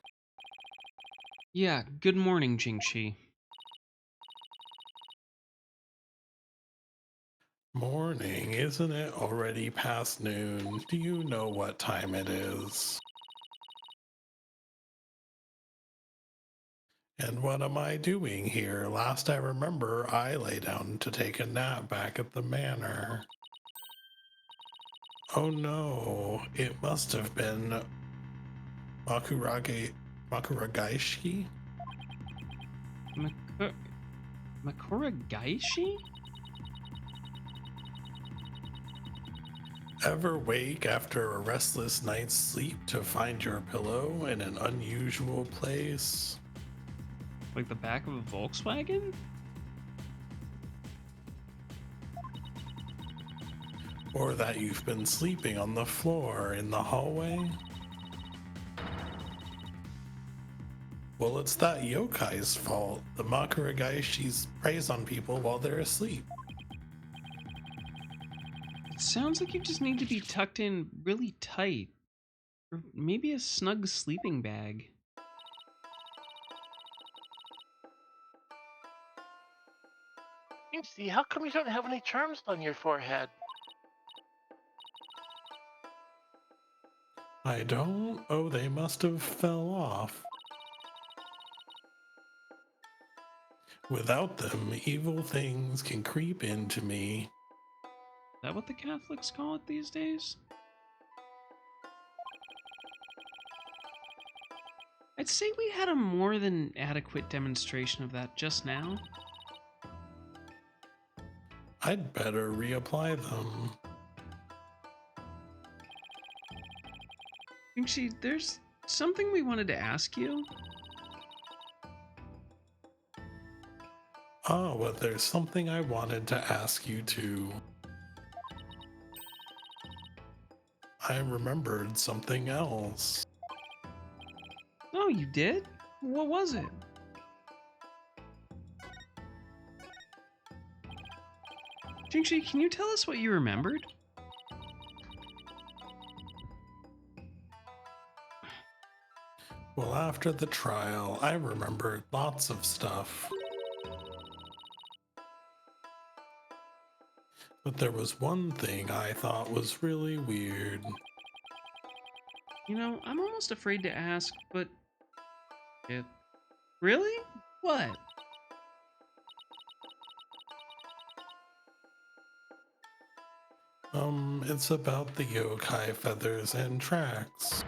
Yeah, good morning, Jinxie. Morning, isn't it already past noon? Do you know what time it is? And what am I doing here? Last I remember, I lay down to take a nap back at the manor. Oh no, it must have been Makuragaishi? Makuragaishi? Ever wake after a restless night's sleep to find your pillow in an unusual place? Like the back of a Volkswagen? Or that you've been sleeping on the floor in the hallway? Well, it's that yokai's fault. The Makuragaishi's preys on people while they're asleep. It sounds like you just need to be tucked in really tight. Or maybe a snug sleeping bag. Jinxie, how come you don't have any charms on your forehead? I don't? Oh, they must have fell off. Without them, evil things can creep into me. Is that what the Catholics call it these days? I'd say we had a more than adequate demonstration of that just now. I'd better reapply them. Actually, there's something we wanted to ask you. Oh, well, there's something I wanted to ask you too. I remembered something else. Oh, you did? What was it? Jingshi, can you tell us what you remembered? Well, after the trial, I remembered lots of stuff. But there was one thing I thought was really weird. You know, I'm almost afraid to ask, but... It... Really? What? It's about the yokai feathers and tracks.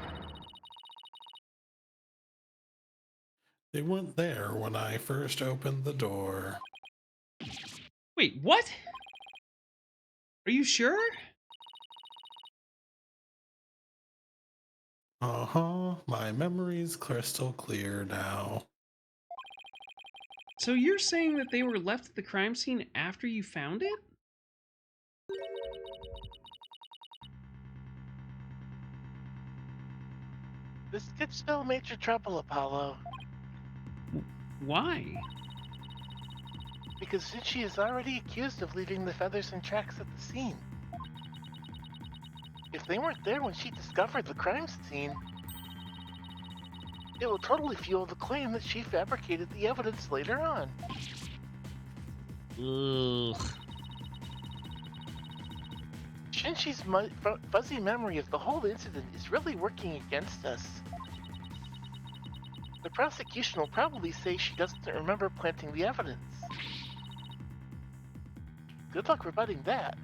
They weren't there when I first opened the door. Wait, what? Are you sure? Uh-huh, my memory's crystal clear now. So you're saying that they were left at the crime scene after you found it? This could spell major trouble, Apollo, Why? because Zuchi is already accused of leaving the feathers and tracks at the scene. If they weren't there when she discovered the crime scene, it will totally fuel the claim that she fabricated the evidence later on. Ugh. Shinshi's fuzzy memory of the whole incident is really working against us. The prosecution will probably say she doesn't remember planting the evidence. Good luck rebutting that.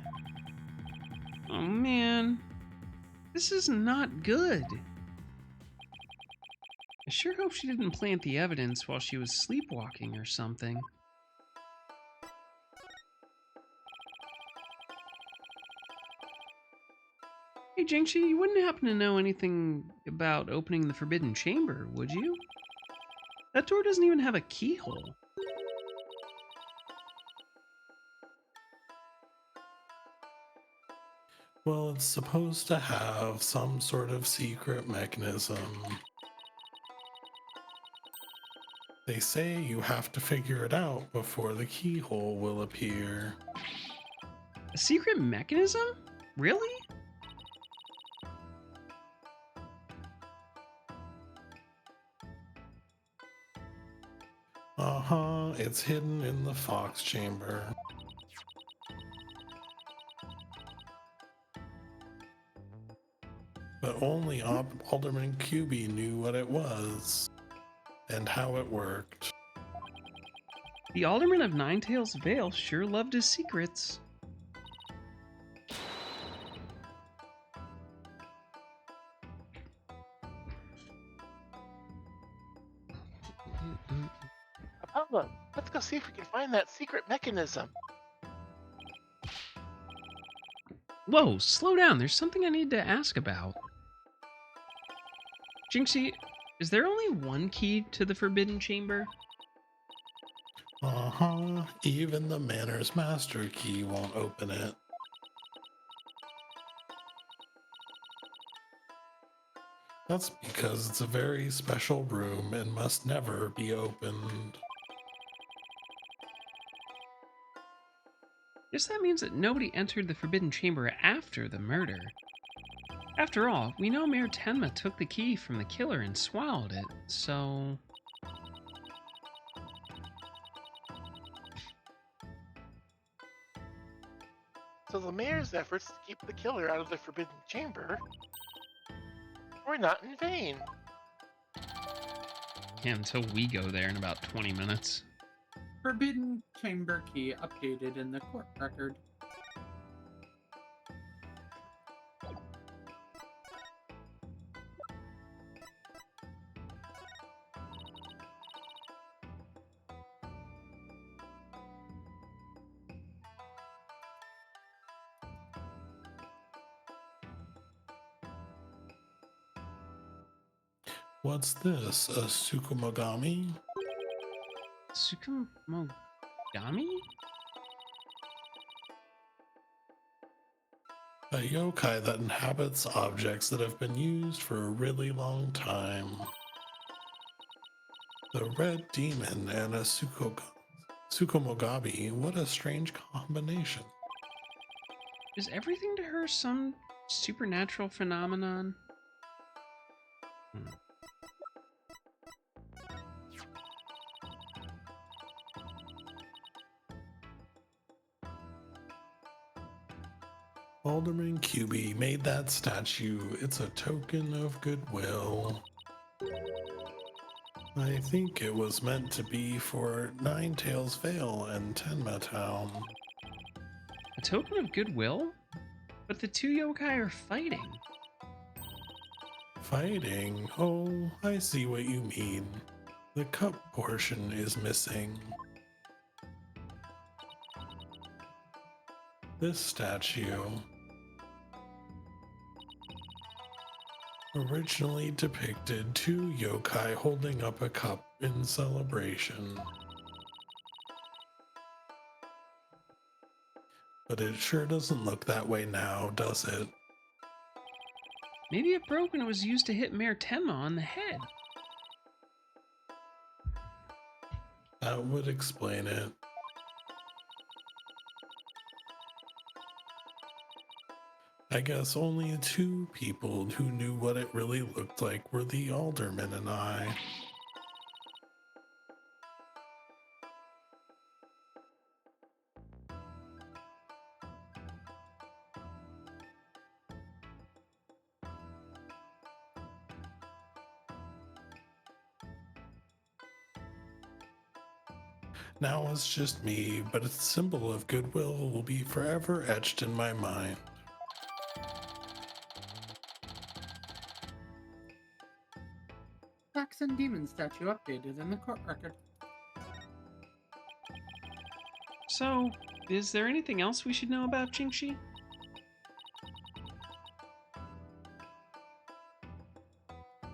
Oh man. This is not good. I sure hope she didn't plant the evidence while she was sleepwalking or something. Hey Jingshi, you wouldn't happen to know anything about opening the Forbidden Chamber, would you? That door doesn't even have a keyhole. Well, it's supposed to have some sort of secret mechanism. They say you have to figure it out before the keyhole will appear. A secret mechanism? Really? Uh-huh, it's hidden in the Fox Chamber. But only Alderman QB knew what it was and how it worked. The Alderman of Ninetails Vale sure loved his secrets. Apollo, let's go see if we can find that secret mechanism. Whoa, slow down. There's something I need to ask about. Jinxie, is there only one key to the Forbidden Chamber? Uh-huh, even the Manor's Master Key won't open it. That's because it's a very special room and must never be opened. Guess that means that nobody entered the Forbidden Chamber after the murder. After all, we know Mayor Tenma took the key from the killer and swallowed it, so... So the mayor's efforts to keep the killer out of the Forbidden Chamber were not in vain. Yeah, until we go there in about 20 minutes. Forbidden Chamber key updated in the court record. What's this, a Tsukumogami? Tsukumogami? A yokai that inhabits objects that have been used for a really long time. The Red Demon and a Tsukumogami, what a strange combination. Is everything to her some supernatural phenomenon? Alderman QB made that statue. It's a token of goodwill. I think it was meant to be for Nine Tails Vale and Tenma Town. A token of goodwill? But the two yokai are fighting. Fighting? Oh, I see what you mean. The cup portion is missing. This statue originally depicted two yokai holding up a cup in celebration. But it sure doesn't look that way now, does it? Maybe it broke when it was used to hit Mayor Tenma on the head. That would explain it. I guess only two people who knew what it really looked like were the alderman and I. Now it's just me, but its symbol of goodwill will be forever etched in my mind. Saxon Demon statue updated in the court record. So, is there anything else we should know about Jingxi?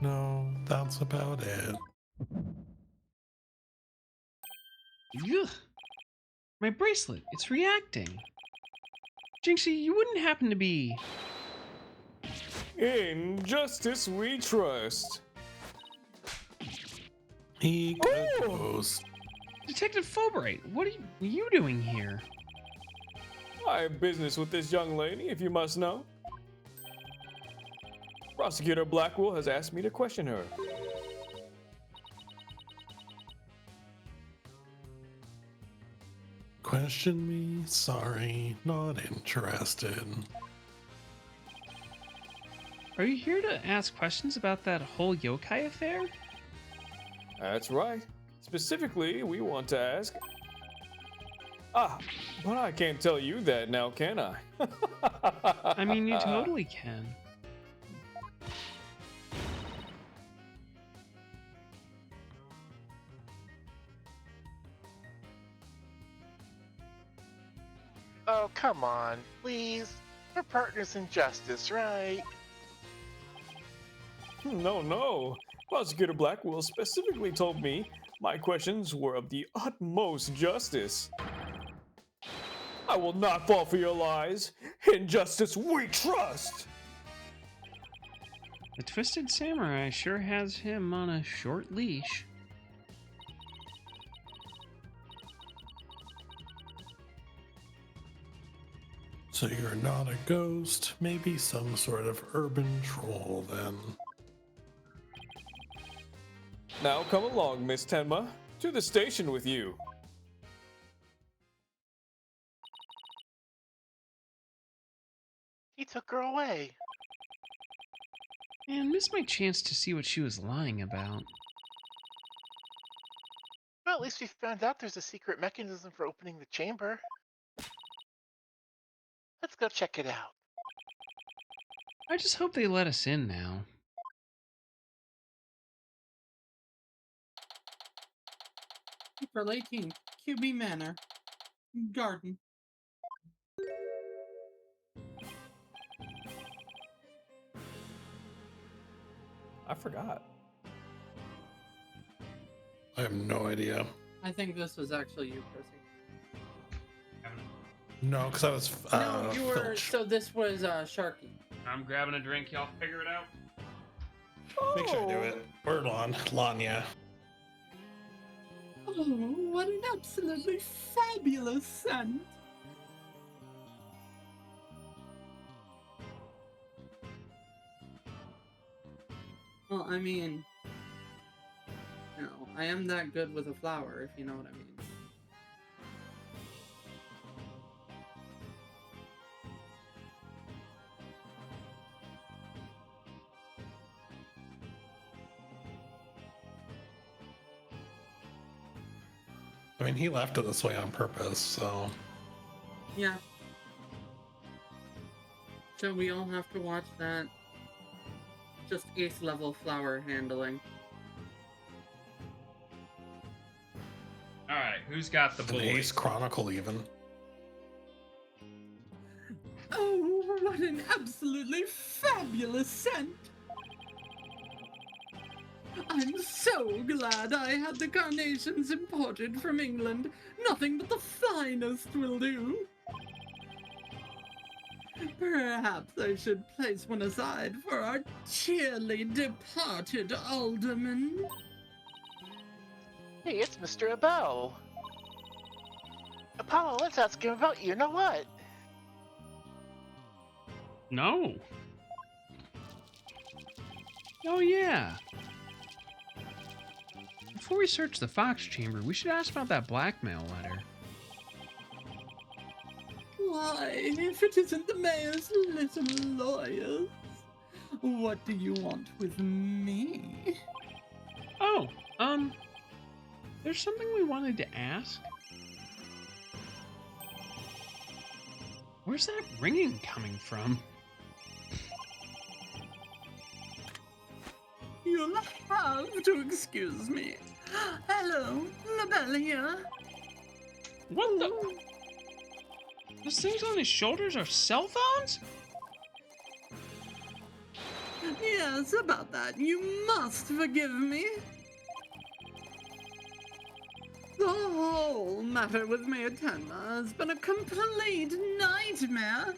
No, that's about it. Ugh! My bracelet, it's reacting. Jingxi, you wouldn't happen to be... In justice we trust. He goes. Detective Fulbright, what are you doing here? I have business with this young lady, if you must know. Prosecutor Blackwell has asked me to question her. Question me? Sorry, not interested. Are you here to ask questions about that whole yokai affair? That's right. Specifically, we want to ask... Ah, but I can't tell you that now, can I? I mean, you totally can. Oh, come on, please. We're partners in justice, right? No. Prosecutor Blackwell specifically told me my questions were of the utmost justice. I will not fall for your lies. In justice we trust. The Twisted Samurai sure has him on a short leash. So you're not a ghost, maybe some sort of urban troll then. Now come along, Miss Tenma. To the station with you. He took her away. Man, missed my chance to see what she was lying about. Well, at least we found out there's a secret mechanism for opening the chamber. Let's go check it out. I just hope they let us in now. April 18th, QB Manor. Garden. I forgot. I have no idea. I think this was actually you, Chrissy. No, because I was No, you were. Filch. So this was Sharky. I'm grabbing a drink, y'all figure it out. Make sure I do it. Word on Lanya. Oh, what an absolutely fabulous scent. Well, I mean, I am that good with a flower, if you know what I mean. I mean, he left it this way on purpose, so. Yeah. So we all have to watch that. Just 8th level flower handling. All right, who's got the An boys? Ace Chronicle, even. Oh, what an absolutely fabulous scent! I'm so glad I had the carnations imported from England. Nothing but the finest will do. Perhaps I should place one aside for our dearly departed alderman. Hey, it's Mr. Abel. Apollo, let's ask him about you know what? No. Oh, yeah. Before we search the Fox Chamber, we should ask about that blackmail letter. Why, if it isn't the mayor's little lawyers? What do you want with me? Oh, there's something we wanted to ask. Where's that ringing coming from? You'll have to excuse me. Hello, LaBelle here. What the? Those things on his shoulders are cell phones? Yes, about that. You must forgive me. The whole matter with Mayor Tenma has been a complete nightmare.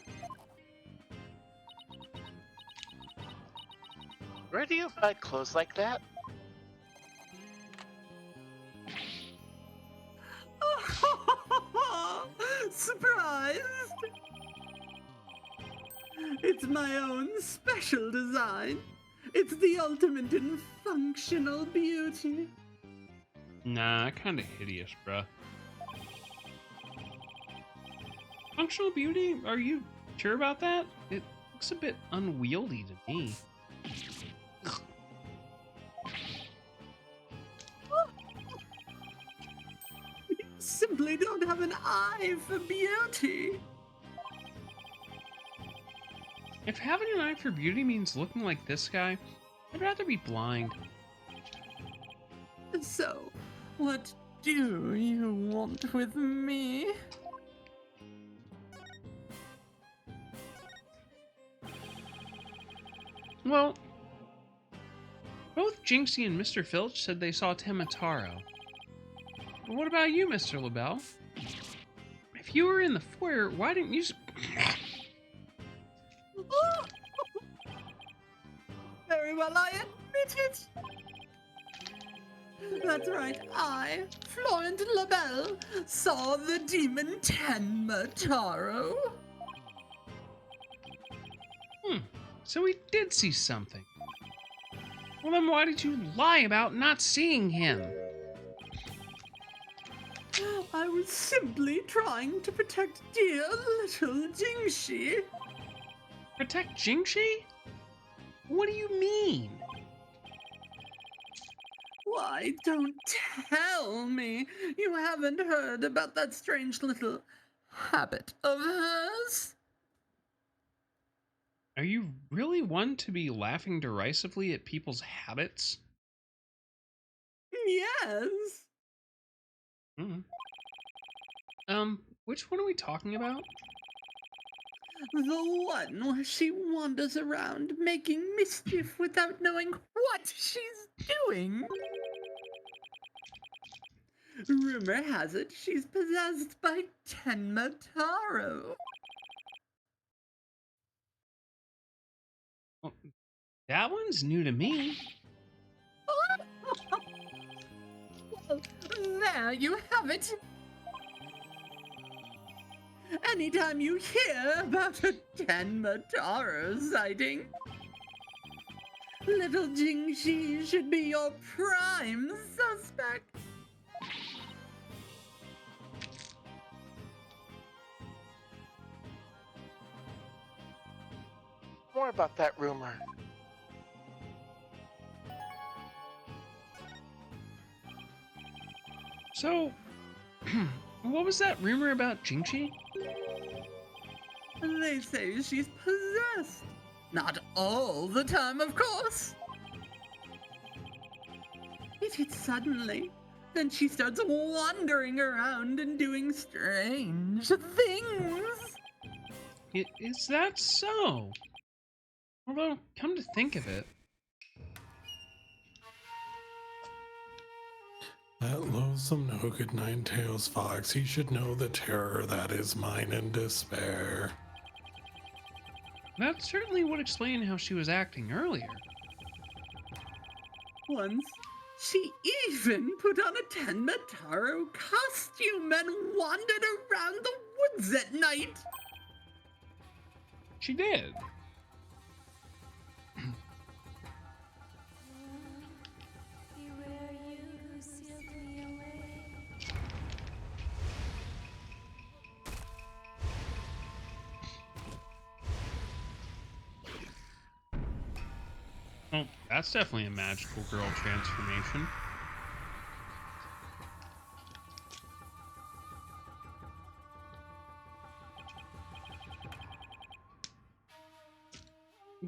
Where do you find clothes like that? Surprised? It's my own special design. It's the ultimate in functional beauty. Nah, kinda hideous, bruh. Functional beauty? Are you sure about that? It looks a bit unwieldy to me. You simply don't have an eye for beauty. If having an eye for beauty means looking like this guy, I'd rather be blind. So, what do you want with me? Well, both Jinxie and Mr. Filch said they saw Temataro. But what about you, Mr. LaBelle? If you were in the foyer, why didn't you... Very well, I admit it. That's right, I, Florent LaBelle, saw the demon Temataro. So he did see something. Well, then why did you lie about not seeing him? I was simply trying to protect dear little Jingxi. Protect Jinxie? What do you mean? Why, don't tell me you haven't heard about that strange little habit of hers? Are you really one to be laughing derisively at people's habits? Yes. Hmm. Which one are we talking about? The one where she wanders around making mischief without knowing what she's doing. Rumor has it she's possessed by Tenmataro. Well, that one's new to me. Well, there you have it. Anytime you hear about a Tenmataro sighting, Little Jingxi should be your prime suspect. More about that rumor. So, what was that rumor about Jingxi? They say she's possessed. Not all the time, of course. It hits suddenly. Then she starts wandering around and doing strange things. Is that so? Although, come to think of it, That loathsome no-good nine-tails fox, he should know the terror that is mine in despair. that certainly would explain how she was acting earlier. Once, she even put on a Tenma costume and wandered around the woods at night. She did. Well, that's definitely a magical girl transformation.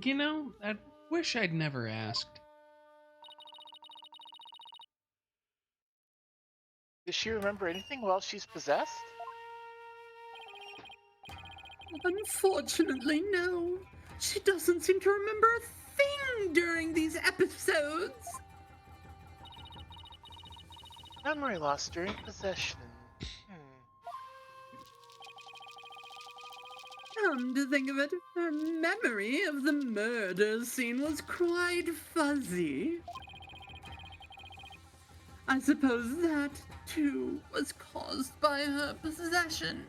You know, I wish I'd never asked. Does she remember anything while she's possessed? Unfortunately, no. She doesn't seem to remember a thing during these episodes. Memory loss during possession. Come to think of it, her memory of the murder scene was quite fuzzy. I suppose that, too, was caused by her possession.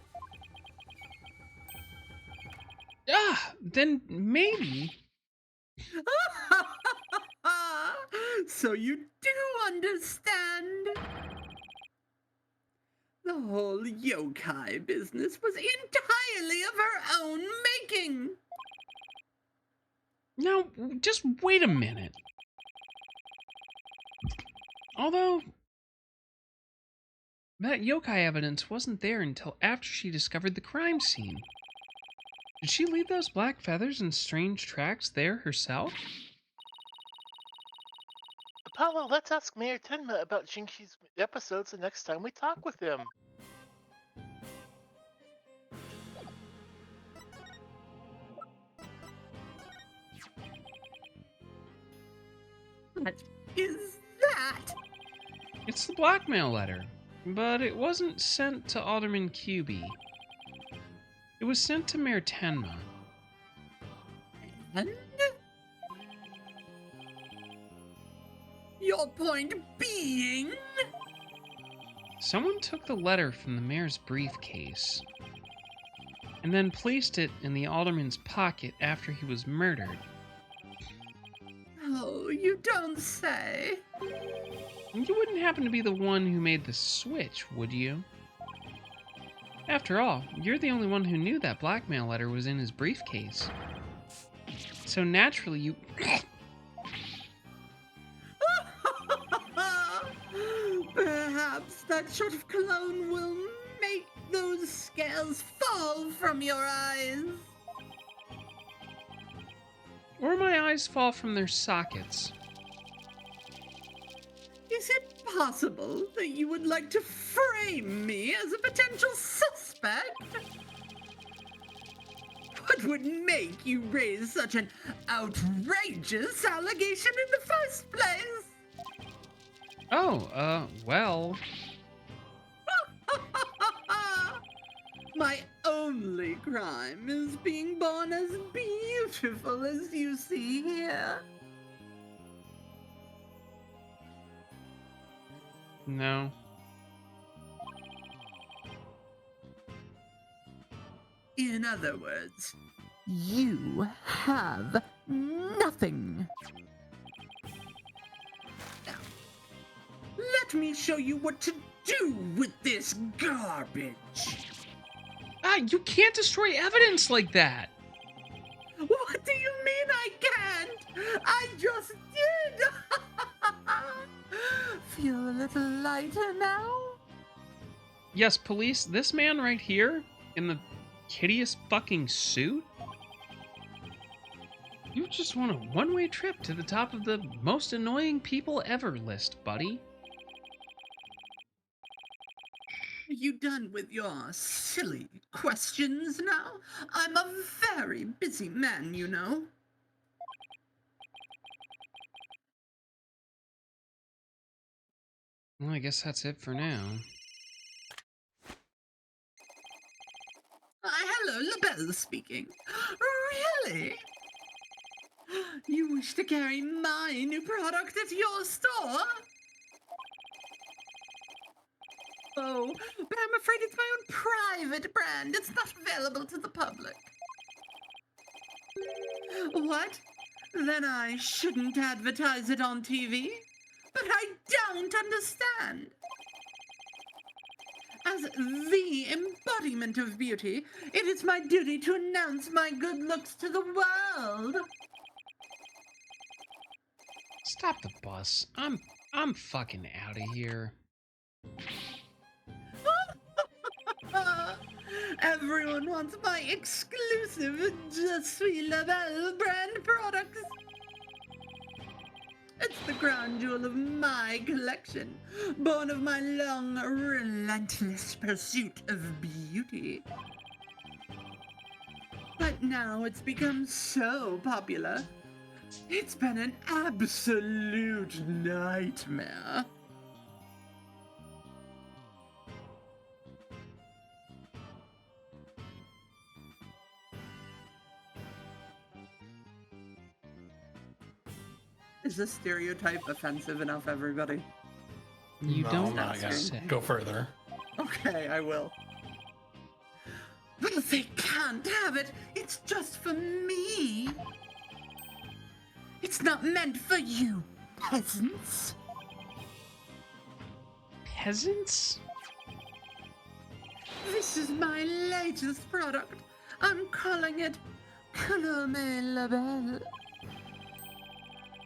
Ah, then maybe. So you do understand? The whole yokai business was entirely of her own making. Now, just wait a minute. Although, that yokai evidence wasn't there until after she discovered the crime scene. Did she leave those black feathers and strange tracks there herself? Apollo, let's ask Mayor Tenma about Jinxi's episodes the next time we talk with him. What is that? It's the blackmail letter, but it wasn't sent to Alderman QB. It was sent to Mayor Tenma. And? Your point being? Someone took the letter from the mayor's briefcase and then placed it in the alderman's pocket after he was murdered. Oh, you don't say. You wouldn't happen to be the one who made the switch, would you? After all, you're the only one who knew that blackmail letter was in his briefcase. So naturally you... Perhaps that shot of cologne will make those scales fall from your eyes. Or my eyes fall from their sockets. Is it possible that you would like to frame me as a potential suspect? What would make you raise such an outrageous allegation in the first place? Oh, well... My only crime is being born as beautiful as you see here. No. In other words, you have nothing. Let me show you what to do with this garbage. You can't destroy evidence like that. What do you mean I can't? I just did! Feel a little lighter now? Yes, police, this man right here in the hideous fucking suit? You just won a one-way trip to the top of the most annoying people ever list, buddy. Are you done with your silly questions now? I'm a very busy man, you know. Well, I guess that's it for now. Hello, LaBelle speaking. Really? You wish to carry my new product at your store? Oh, but I'm afraid it's my own private brand. It's not available to the public. What? Then I shouldn't advertise it on TV? But I don't understand. As the embodiment of beauty, it is my duty to announce my good looks to the world. Stop the bus. I'm fucking out of here. Everyone wants my exclusive Je suis la Belle brand products. It's the crown jewel of my collection, born of my long, relentless pursuit of beauty. But now it's become so popular, it's been an absolute nightmare. Is this stereotype offensive enough, everybody? You No, don't not yet. say. Go further. Okay, I will. But they can't have it. It's just for me. It's not meant for you, peasants. Peasants? This is my latest product. I'm calling it Colomé La Belle.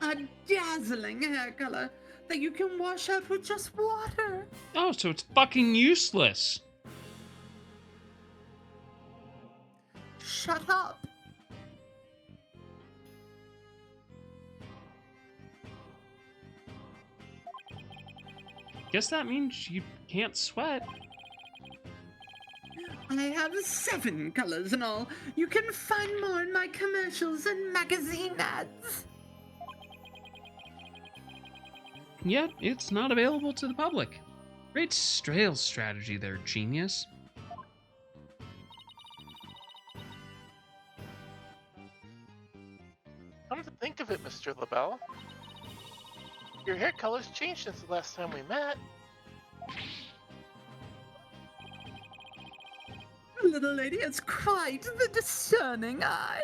A dazzling hair color that you can wash out with just water. Oh, so it's fucking useless. Shut up. Guess that means you can't sweat. I have 7 colors in all. You can find more in my commercials and magazine ads. Yet, it's not available to the public. Great sales strategy there, genius. Come to think of it, Mr. LaBelle, your hair color's changed since the last time we met. Little lady has quite the discerning eye.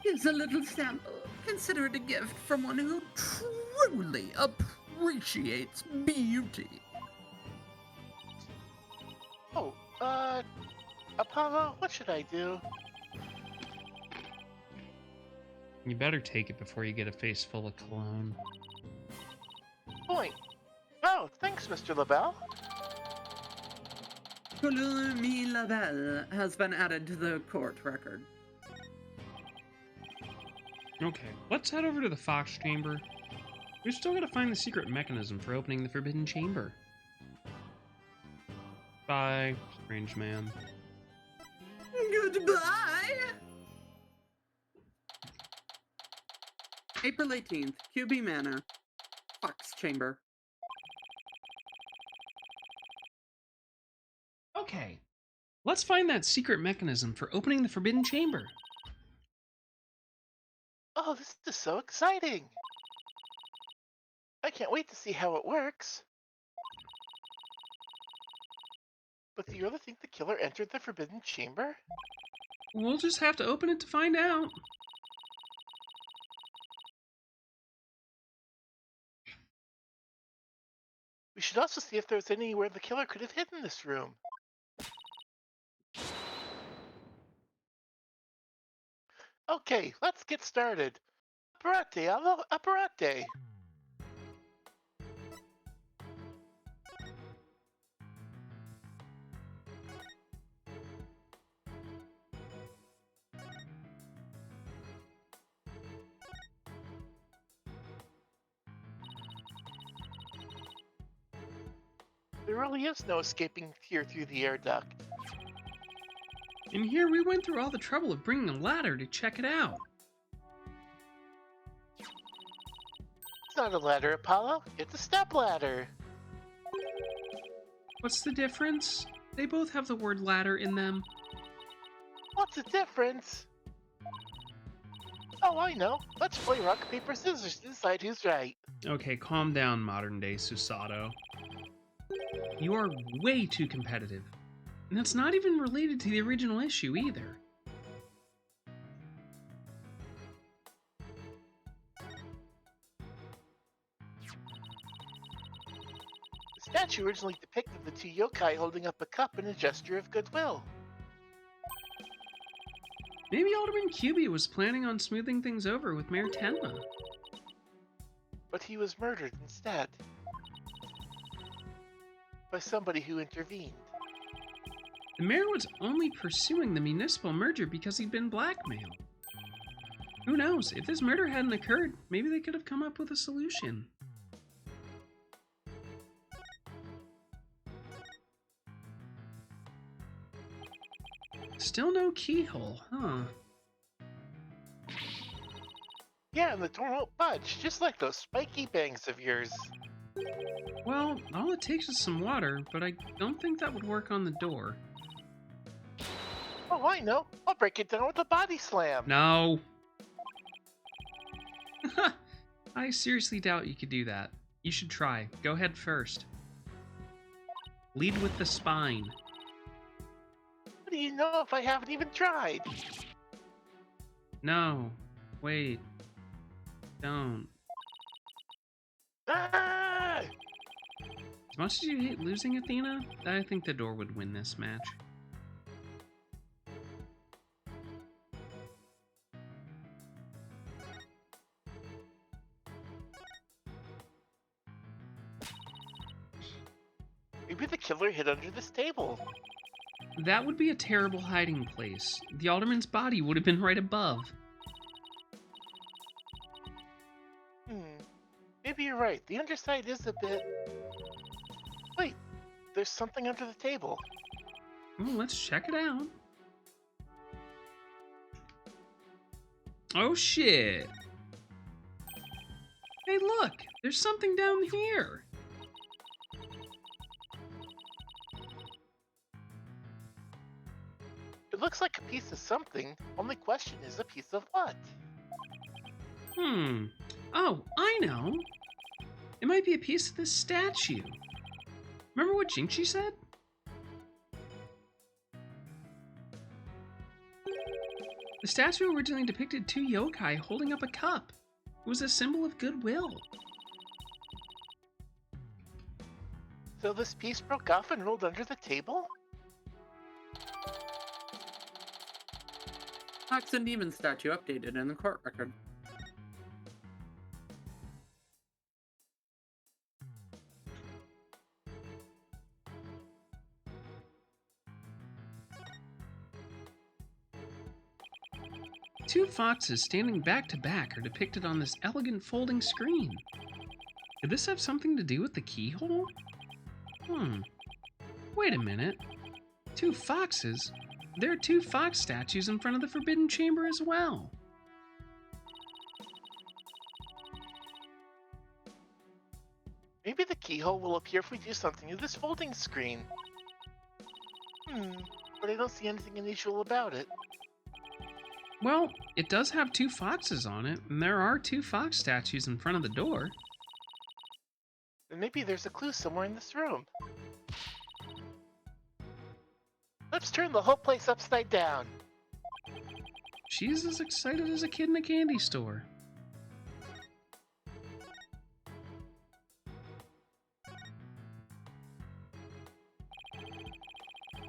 Here's a little sample. Consider it a gift from one who truly appreciates beauty. Oh, Apollo, what should I do? You better take it before you get a face full of cologne. Point. Oh, thanks, Mr. LaBelle. Colomé La Belle has been added to the court record. Okay, let's head over to the Fox Chamber. We've still got to find the secret mechanism for opening the Forbidden Chamber. Bye, strange man. Goodbye! April 18th, QB Manor, Fox Chamber. Okay, let's find that secret mechanism for opening the Forbidden Chamber. Oh, this is so exciting! I can't wait to see how it works. But do you really think the killer entered the Forbidden Chamber? We'll just have to open it to find out. We should also see if there's anywhere the killer could have hidden this room. Okay, let's get started. Apparate, apparate. There really is no escaping here through the air duct. And here we went through all the trouble of bringing a ladder to check it out. It's not a ladder, Apollo. It's a step ladder. What's the difference? They both have the word ladder in them. What's the difference? Oh, I know. Let's play rock, paper, scissors to decide who's right. Okay, calm down, modern day Susato. You are way too competitive. And that's not even related to the original issue either. The statue originally depicted the two yokai holding up a cup in a gesture of goodwill. Maybe Alderman Kyubi was planning on smoothing things over with Mayor Tenma. But he was murdered instead. By somebody who intervened. The mayor was only pursuing the municipal merger because he'd been blackmailed. Who knows, if this murder hadn't occurred, maybe they could have come up with a solution. Still no keyhole, huh? Yeah, and the door won't budge, just like those spiky bangs of yours. Well, all it takes is some water, but I don't think that would work on the door. Oh, I know. I'll break it down with a body slam. No! I seriously doubt you could do that. You should try. Go ahead first. Lead with the spine. How do you know if I haven't even tried? No. Wait. Don't. Ah! As much as you hate losing, Athena, I think the door would win this match. Maybe the killer hid under this table. That would be a terrible hiding place. The alderman's body would have been right above. Maybe you're right. The underside is a bit... Wait, there's something under the table. Well, let's check it out. Oh shit! Hey look! There's something down here! It looks like a piece of something. Only question is a piece of what? Oh, I know! It might be a piece of this statue. Remember what Jinxie said? The statue originally depicted two yokai holding up a cup. It was a symbol of goodwill. So this piece broke off and rolled under the table? Fox and Demon statue updated in the court record. Two foxes standing back to back are depicted on this elegant folding screen. Could this have something to do with the keyhole? Wait a minute. Two foxes? There are two fox statues in front of the Forbidden Chamber as well. Maybe the keyhole will appear if we do something to this folding screen. But I don't see anything unusual about it. Well, it does have two foxes on it, and there are two fox statues in front of the door. Then maybe there's a clue somewhere in this room. Let's turn the whole place upside down. She's as excited as a kid in a candy store.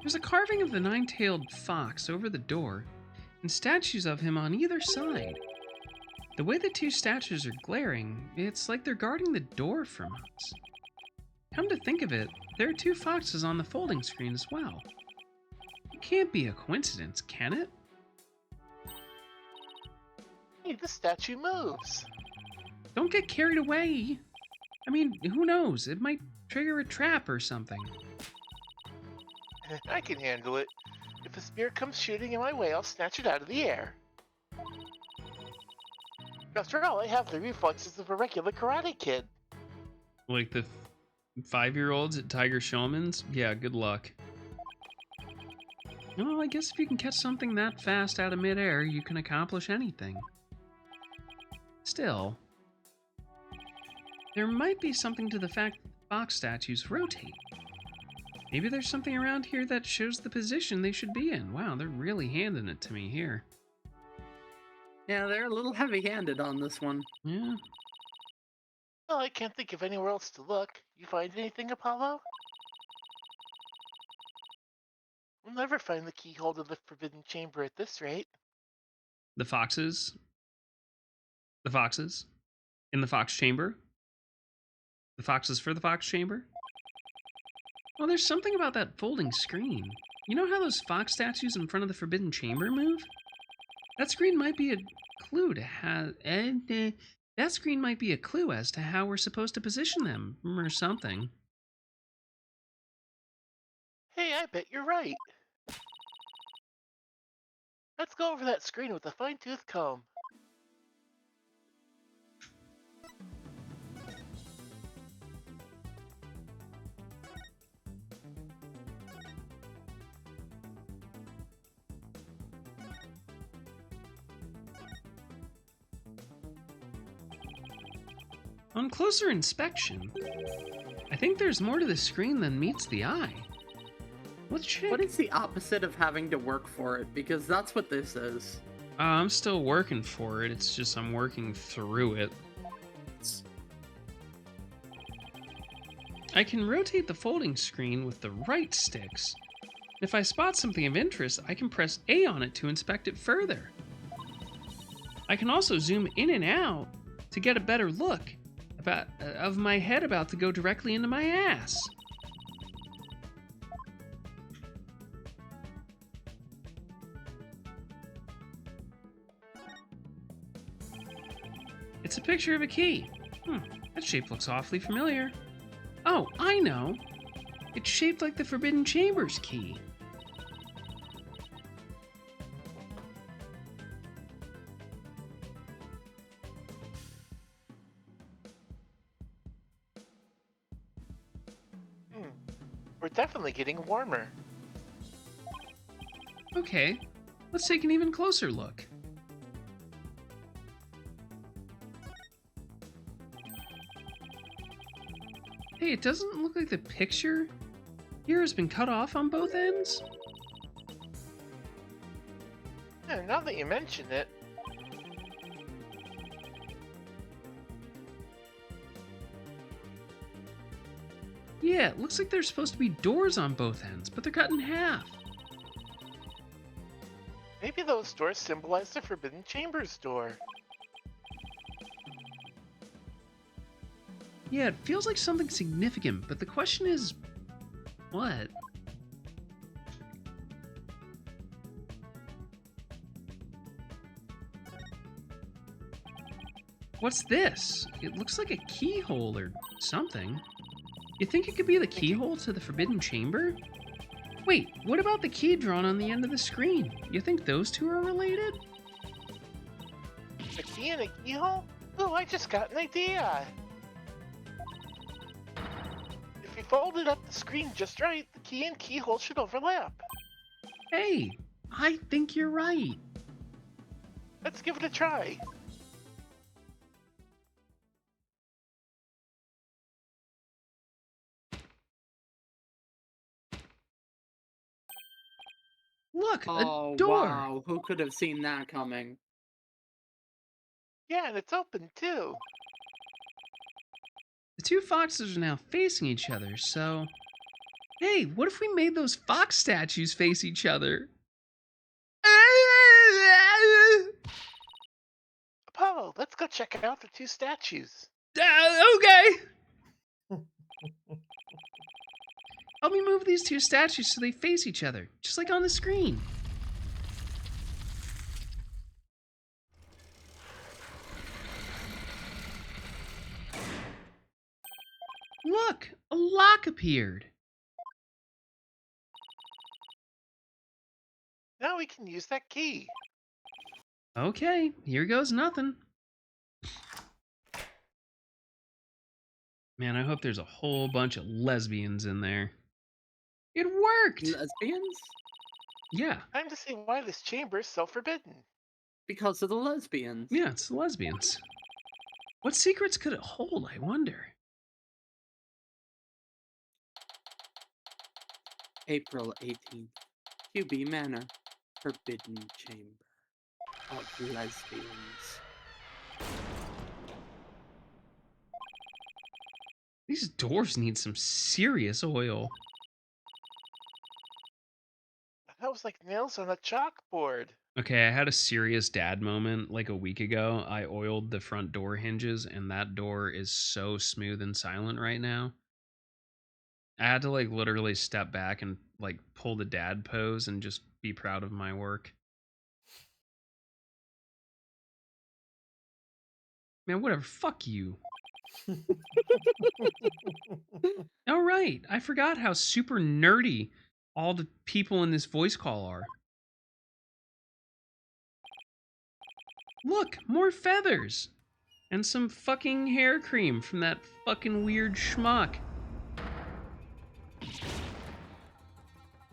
There's a carving of the nine-tailed fox over the door, and statues of him on either side. The way the two statues are glaring, it's like they're guarding the door from us. Come to think of it, there are two foxes on the folding screen as well. It can't be a coincidence, can it? Hey, the statue moves. Don't get carried away. I mean, who knows? It might trigger a trap or something. I can handle it. If a spear comes shooting in my way, I'll snatch it out of the air. After all, I have the reflexes of a regular karate kid. Like the 5-year-olds at Tiger Showman's? Yeah, good luck. Well, I guess if you can catch something that fast out of midair, you can accomplish anything. Still, there might be something to the fact that fox statues rotate. Maybe there's something around here that shows the position they should be in. Wow, they're really handing it to me here. Yeah, they're a little heavy-handed on this one. Yeah. Well, I can't think of anywhere else to look. You find anything, Apollo? We'll never find the keyhole to the Forbidden Chamber at this rate. The foxes? The foxes? In the fox chamber? The foxes for the fox chamber? Well, there's something about that folding screen. You know how those fox statues in front of the Forbidden Chamber move? That screen might be a clue to how... that screen might be a clue as to how we're supposed to position them, or something. Hey, I bet you're right. Let's go over that screen with a fine-tooth comb. On closer inspection, I think there's more to the screen than meets the eye. Let's check. What is the opposite of having to work for it? Because that's what this is. I'm still working for it. It's just I'm working through it. I can rotate the folding screen with the right sticks. If I spot something of interest, I can press A on it to inspect it further. I can also zoom in and out to get a better look of my head about to go directly into my ass. It's a picture of a key. That shape looks awfully familiar. Oh, I know. It's shaped like the Forbidden Chamber's key. We're definitely getting warmer. Okay, let's take an even closer look. Hey, it doesn't look like the picture here has been cut off on both ends. Yeah, now that you mention it, Yeah, it looks like there's supposed to be doors on both ends, but they're cut in half. maybe those doors symbolize the Forbidden Chamber's door. Yeah, it feels like something significant, but the question is, what? What's this? It looks like a keyhole or something. You think it could be the keyhole to the Forbidden Chamber? Wait, what about the key drawn on the end of the screen? You think those two are related? A key and a keyhole? Oh, I just got an idea! If you folded up the screen just right, the key and keyhole should overlap. Hey, I think you're right. Let's give it a try. Look, Oh, a door. wow. Who could have seen that coming? Yeah, and it's open too. The two foxes are now facing each other, so Hey, what if we made those fox statues face each other? Apollo, let's go check out the two statues. Okay. Help me move these two statues so they face each other, just like on the screen. Look, a lock appeared. Now we can use that key. Okay, here goes nothing. Man, I hope there's a whole bunch of lesbians in there. It worked! Lesbians? Yeah, Time to see why this chamber is so forbidden. Because of the lesbians. yeah, it's the lesbians. What secrets could it hold, I wonder? April 18th. QB Manor. Forbidden Chamber of Lesbians. These doors need some serious oil. That was like nails on a chalkboard. Okay, I had a serious dad moment like a week ago. I oiled the front door hinges, and that door is so smooth and silent right now. I had to like literally step back and like pull the dad pose and just be proud of my work. Man, whatever. Fuck you. All right, I forgot how super nerdy all the people in this voice call are. Look, more feathers. And some fucking hair cream from that fucking weird schmuck.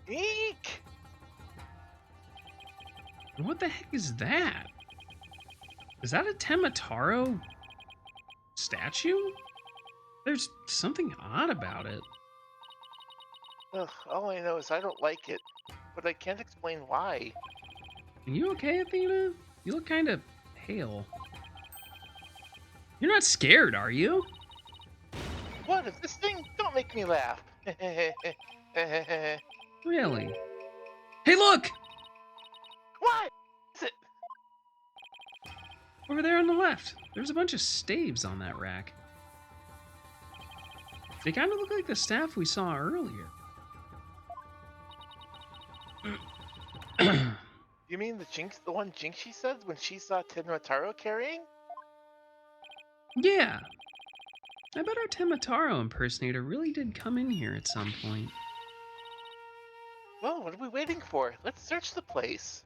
Eek! What the heck is that? Is that a Temataro statue? There's something odd about it. Ugh, all I know is I don't like it, but I can't explain why. Are you okay, Athena? You look kind of pale. You're not scared, are you? What is this thing? Don't make me laugh. Really? Hey, look! What is it? Over there on the left. There's a bunch of staves on that rack. They kind of look like the staff we saw earlier. You mean the one Jinxie said when she saw Tenmataro carrying? Yeah. I bet our Temataro impersonator really did come in here at some point. Well, what are we waiting for? Let's search the place.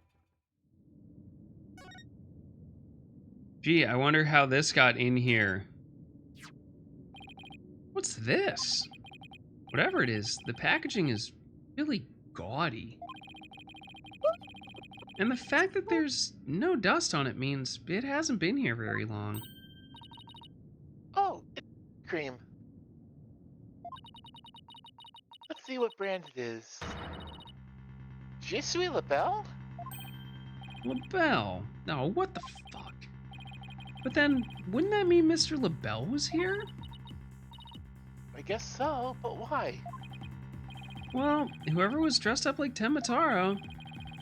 Gee, I wonder how this got in here. What's this? Whatever it is, the packaging is really gaudy. And the fact that there's no dust on it means it hasn't been here very long. Oh, it's cream. Let's see what brand it is. Je suis Labelle? LaBelle? No, what the fuck? But then, wouldn't that mean Mr. LaBelle was here? I guess so, but why? Well, whoever was dressed up like Temataro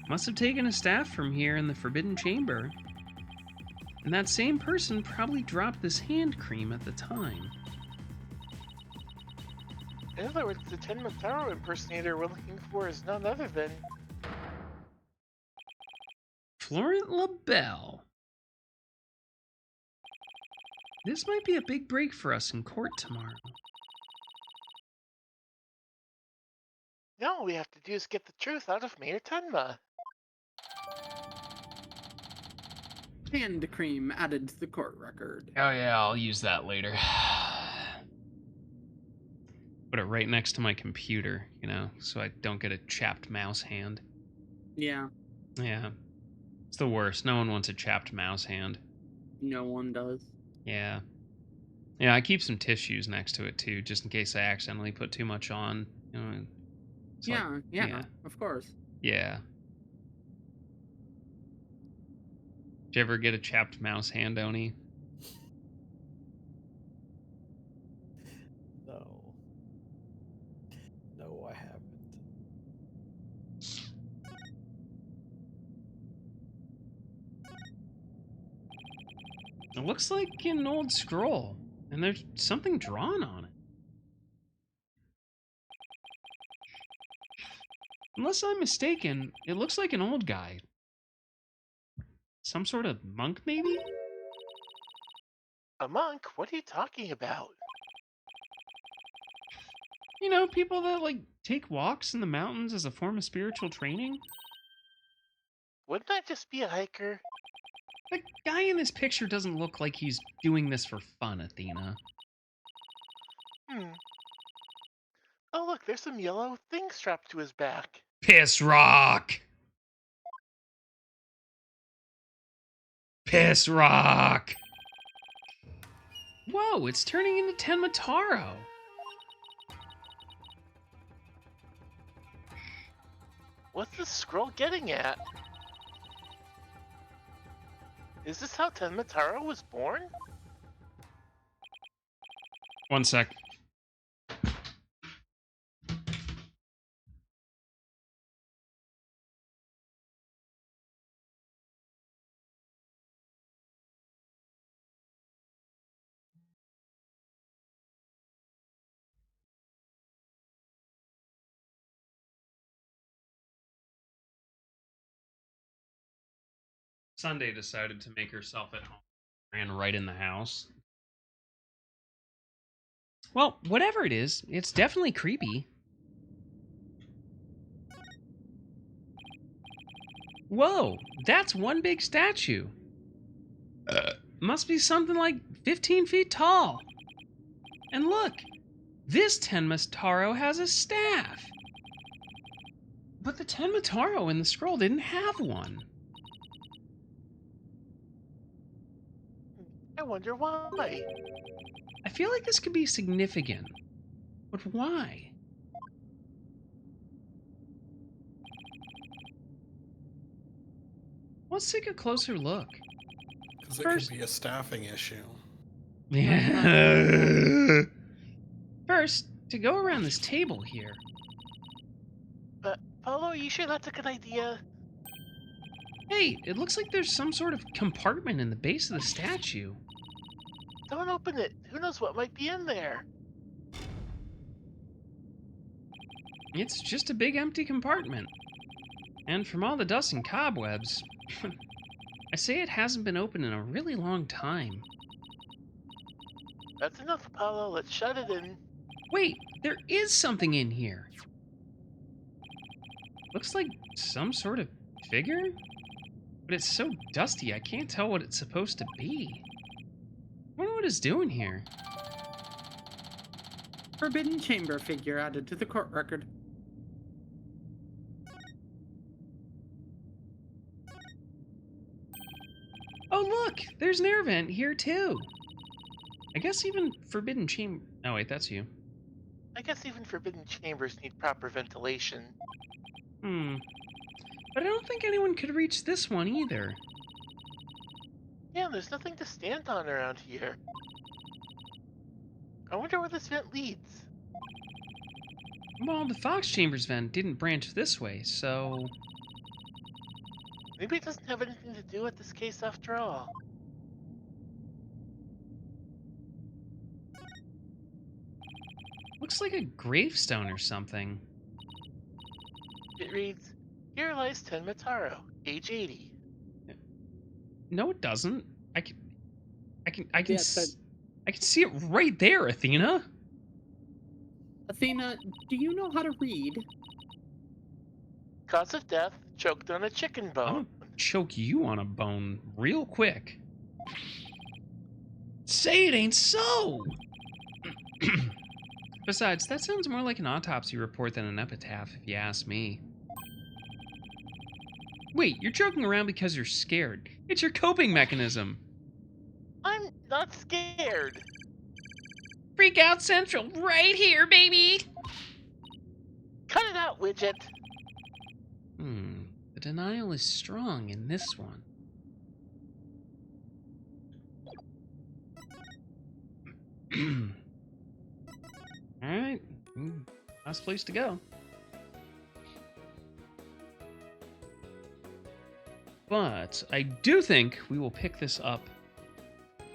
must have taken a staff from here in the Forbidden Chamber. And that same person probably dropped this hand cream at the time. In other words, the Tenmataro impersonator we're looking for is none other than... Florent LaBelle. This might be a big break for us in court tomorrow. Now all we have to do is get the truth out of Mayor Tenma. Hand cream added to the court record. Oh yeah, I'll use that later. Put it right next to my computer, you know, so I don't get a chapped mouse hand. Yeah, Yeah. It's the worst. No one wants a chapped mouse hand. no one does. Yeah. Yeah, I keep some tissues next to it too, just in case I accidentally put too much on. You know, it's like- Yeah, of course. Yeah. Did you ever get a chapped mouse hand, Oni? No. No, I haven't. It looks like an old scroll, and there's something drawn on it. Unless I'm mistaken, it looks like an old guy. Some sort of monk, maybe? A monk? What are you talking about? You know, people that, like, take walks in the mountains as a form of spiritual training? Wouldn't that just be a hiker? The guy in this picture doesn't look like he's doing this for fun, Athena. Oh, look, there's some yellow thing strapped to his back. Piss rock! Piss rock! Whoa, it's turning into Tenmataro. What's this scroll getting at? Is this how Tenmataro was born? One sec. Sunday decided to make herself at home. Ran right in the house. Well, whatever it is, it's definitely creepy. Whoa, that's one big statue. Must be something like 15 feet tall. And look, this Tenmataro has a staff. But the Tenmataro in the scroll didn't have one. I wonder why. I feel like this could be significant. But why? Let's take a closer look. Because it First- could be a staffing issue. Yeah. First, to go around this table here. But, Polo, you sure that's a good idea? Hey, it looks like there's some sort of compartment in the base of the statue. Don't open it. Who knows what might be in there? It's just a big empty compartment. And from all the dust and cobwebs, I say it hasn't been open in a really long time. That's enough, Apollo. Let's shut it in. Wait, there is something in here. Looks like some sort of figure? But it's so dusty, I can't tell what it's supposed to be. I wonder what it's doing here. Forbidden Chamber figure added to the court record. Oh look, there's an air vent here too. I guess even Forbidden Chamber... Oh wait, that's you. I guess even forbidden chambers need proper ventilation. But I don't think anyone could reach this one either. Yeah, there's nothing to stand on around here. I wonder where this vent leads. Well, the Fox Chambers vent didn't branch this way, so... Maybe it doesn't have anything to do with this case after all. Looks like a gravestone or something. It reads, "Here lies Tenmataro, age 80. No, it doesn't. I can Yeah, I can see it right there, Athena. Athena, do you know how to read? Cause of death, choked on a chicken I'm bone." gonna choke you on a bone real quick. Say it ain't so! Besides, that sounds more like an autopsy report than an epitaph, if you ask me. Wait, you're joking around because you're scared. It's your coping mechanism. I'm not scared. Freak out central, right here, baby! Cut it out, widget. The denial is strong in this one. Alright, last place to go. But I do think we will pick this up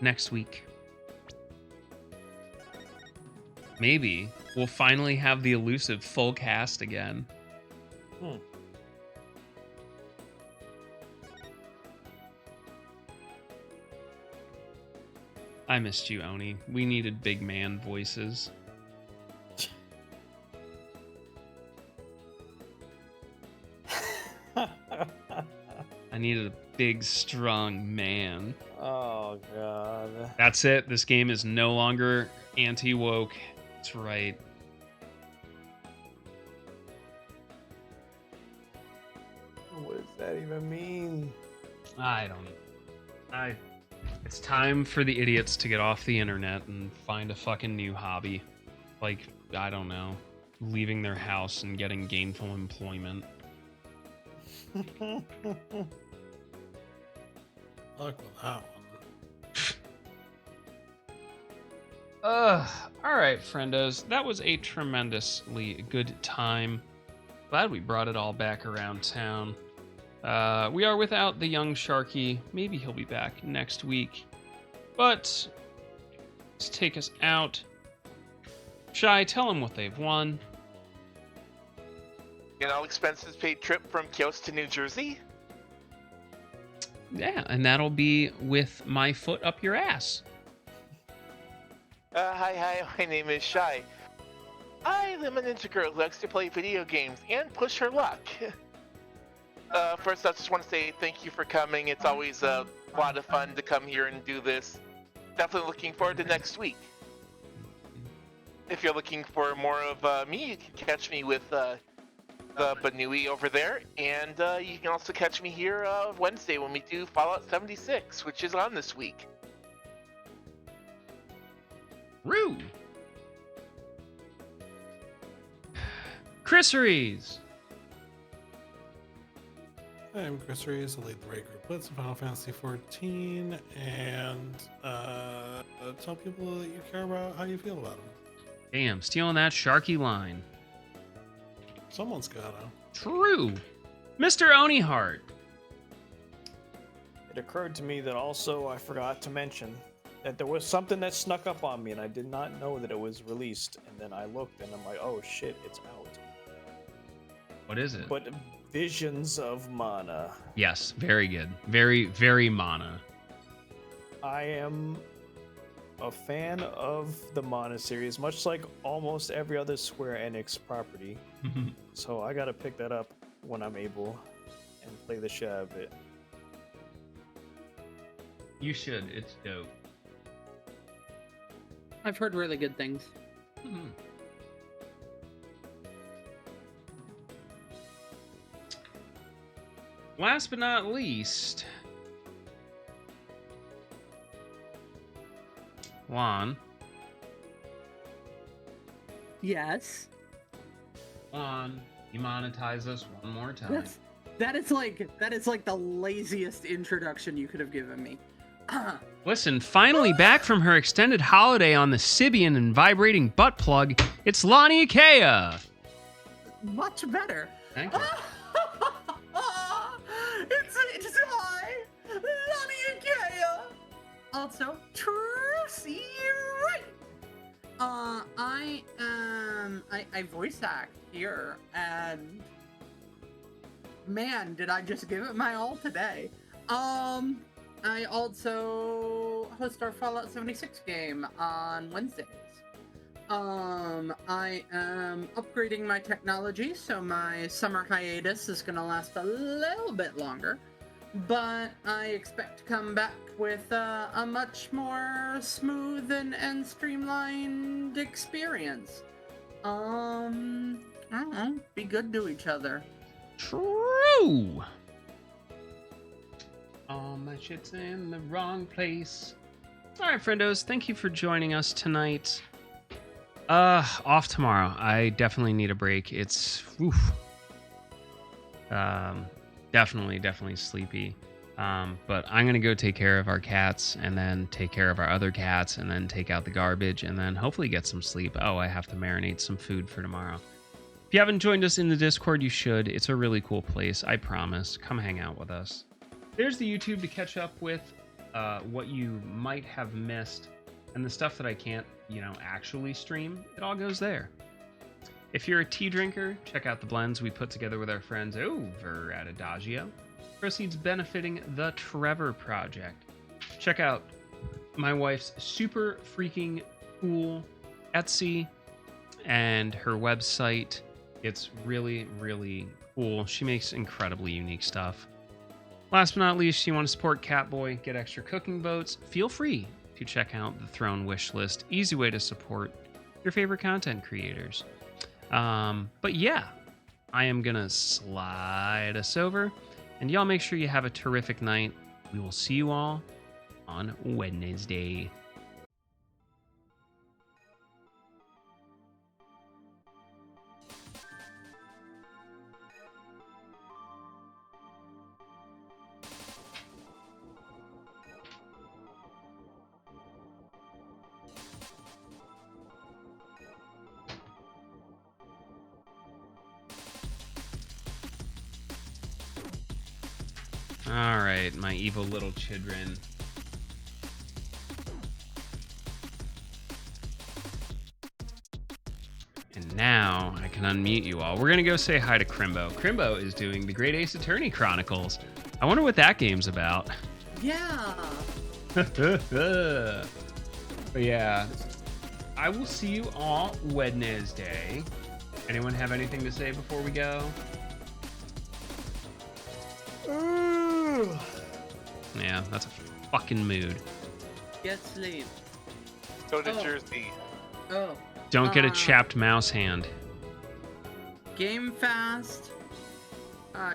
next week. Maybe we'll finally have the elusive full cast again. I missed you, Oni. We needed big man voices. I needed a big, strong man. Oh, God. That's it. This game is no longer anti-woke. That's right. What does that even mean? I don't know. It's time for the idiots to get off the internet and find a fucking new hobby. Like, I don't know, leaving their house and getting gainful employment. Luck with that one. Alright, friendos. That was a tremendously good time. Glad we brought it all back around town. We are without the young Sharky. Maybe he'll be back next week. But let's take us out. Shy, tell them what they've won. An all-expenses paid trip from Kiosk to New Jersey. Yeah, and that'll be with my foot up your ass. Hi, my name is Shy. I am an ninja girl who likes to play video games and push her luck. First, I just want to say thank you for coming. It's always a lot of fun to come here and do this. Definitely looking forward to next week. If you're looking for more of me, you can catch me with the Banui over there, and you can also catch me here Wednesday when we do Fallout 76, which is on this week. Rue! Chrisseries! I'm Chris Reeves, I lead the Raid Group Blitz in Final Fantasy XIV, and tell people that you care about how you feel about them. Damn, stealing that Sharky line. Someone's gotta. True. Mr. Onihart. It occurred to me that also I forgot to mention that there was something that snuck up on me and I did not know that it was released. And then I looked and I'm like, oh shit, it's out. What is it? But Visions of Mana. Yes, very good. Very, very mana. I am a fan of the Mana series, much like almost every other Square Enix property. So I gotta pick that up when I'm able and play the shit out of it. You should. It's dope. I've heard really good things. Last but not least, Juan. Yes. Juan, you monetize us one more time. That is like the laziest introduction you could have given me. Listen, finally back from her extended holiday on the Sibian and vibrating butt plug, it's Lonnie Ikea. Much better. Thank you. It's I, Lonnie Ikea. Also, Trucy Wright. I voice act here, and man, did I just give it my all today. I also host our Fallout 76 game on Wednesdays. I am upgrading my technology, so my summer hiatus is gonna last a little bit longer, but I expect to come back with a much more smooth and streamlined experience. I don't know, be good to each other. True. All my shit's in the wrong place. All right, friendos, thank you for joining us tonight. Off tomorrow. I definitely need a break. It's definitely sleepy. But I'm gonna go take care of our cats, and then take care of our other cats, and then take out the garbage, and then hopefully get some sleep. Oh, I have to marinate some food for tomorrow. If you haven't joined us in the Discord, you should. It's a really cool place. I promise. Come hang out with us. There's the YouTube to catch up with what you might have missed, and the stuff that I can't, actually stream, it all goes there. If you're a tea drinker, check out the blends we put together with our friends over at Adagio. Proceeds benefiting the Trevor Project. Check out my wife's super freaking cool Etsy and her website. It's really, really cool. She makes incredibly unique stuff. Last but not least, you want to support Catboy, get extra cooking votes, feel free to check out the Throne wish list. Easy way to support your favorite content creators. But yeah, I am gonna slide us over, and y'all make sure you have a terrific night. We will see you all on Wednesday. All right, my evil little children. And now I can unmute you all. We're going to go say hi to Crimbo. Crimbo is doing the Great Ace Attorney Chronicles. I wonder what that game's about. Yeah. But yeah, I will see you all Wednesday. Anyone have anything to say before we go? Yeah, that's a fucking mood. Get sleep. Go to Oh. Jersey. Oh. Don't get a chapped mouse hand. Game fast.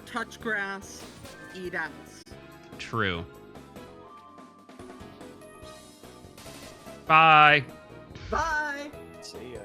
Touch grass. Eat ass. True. Bye. Bye. See ya.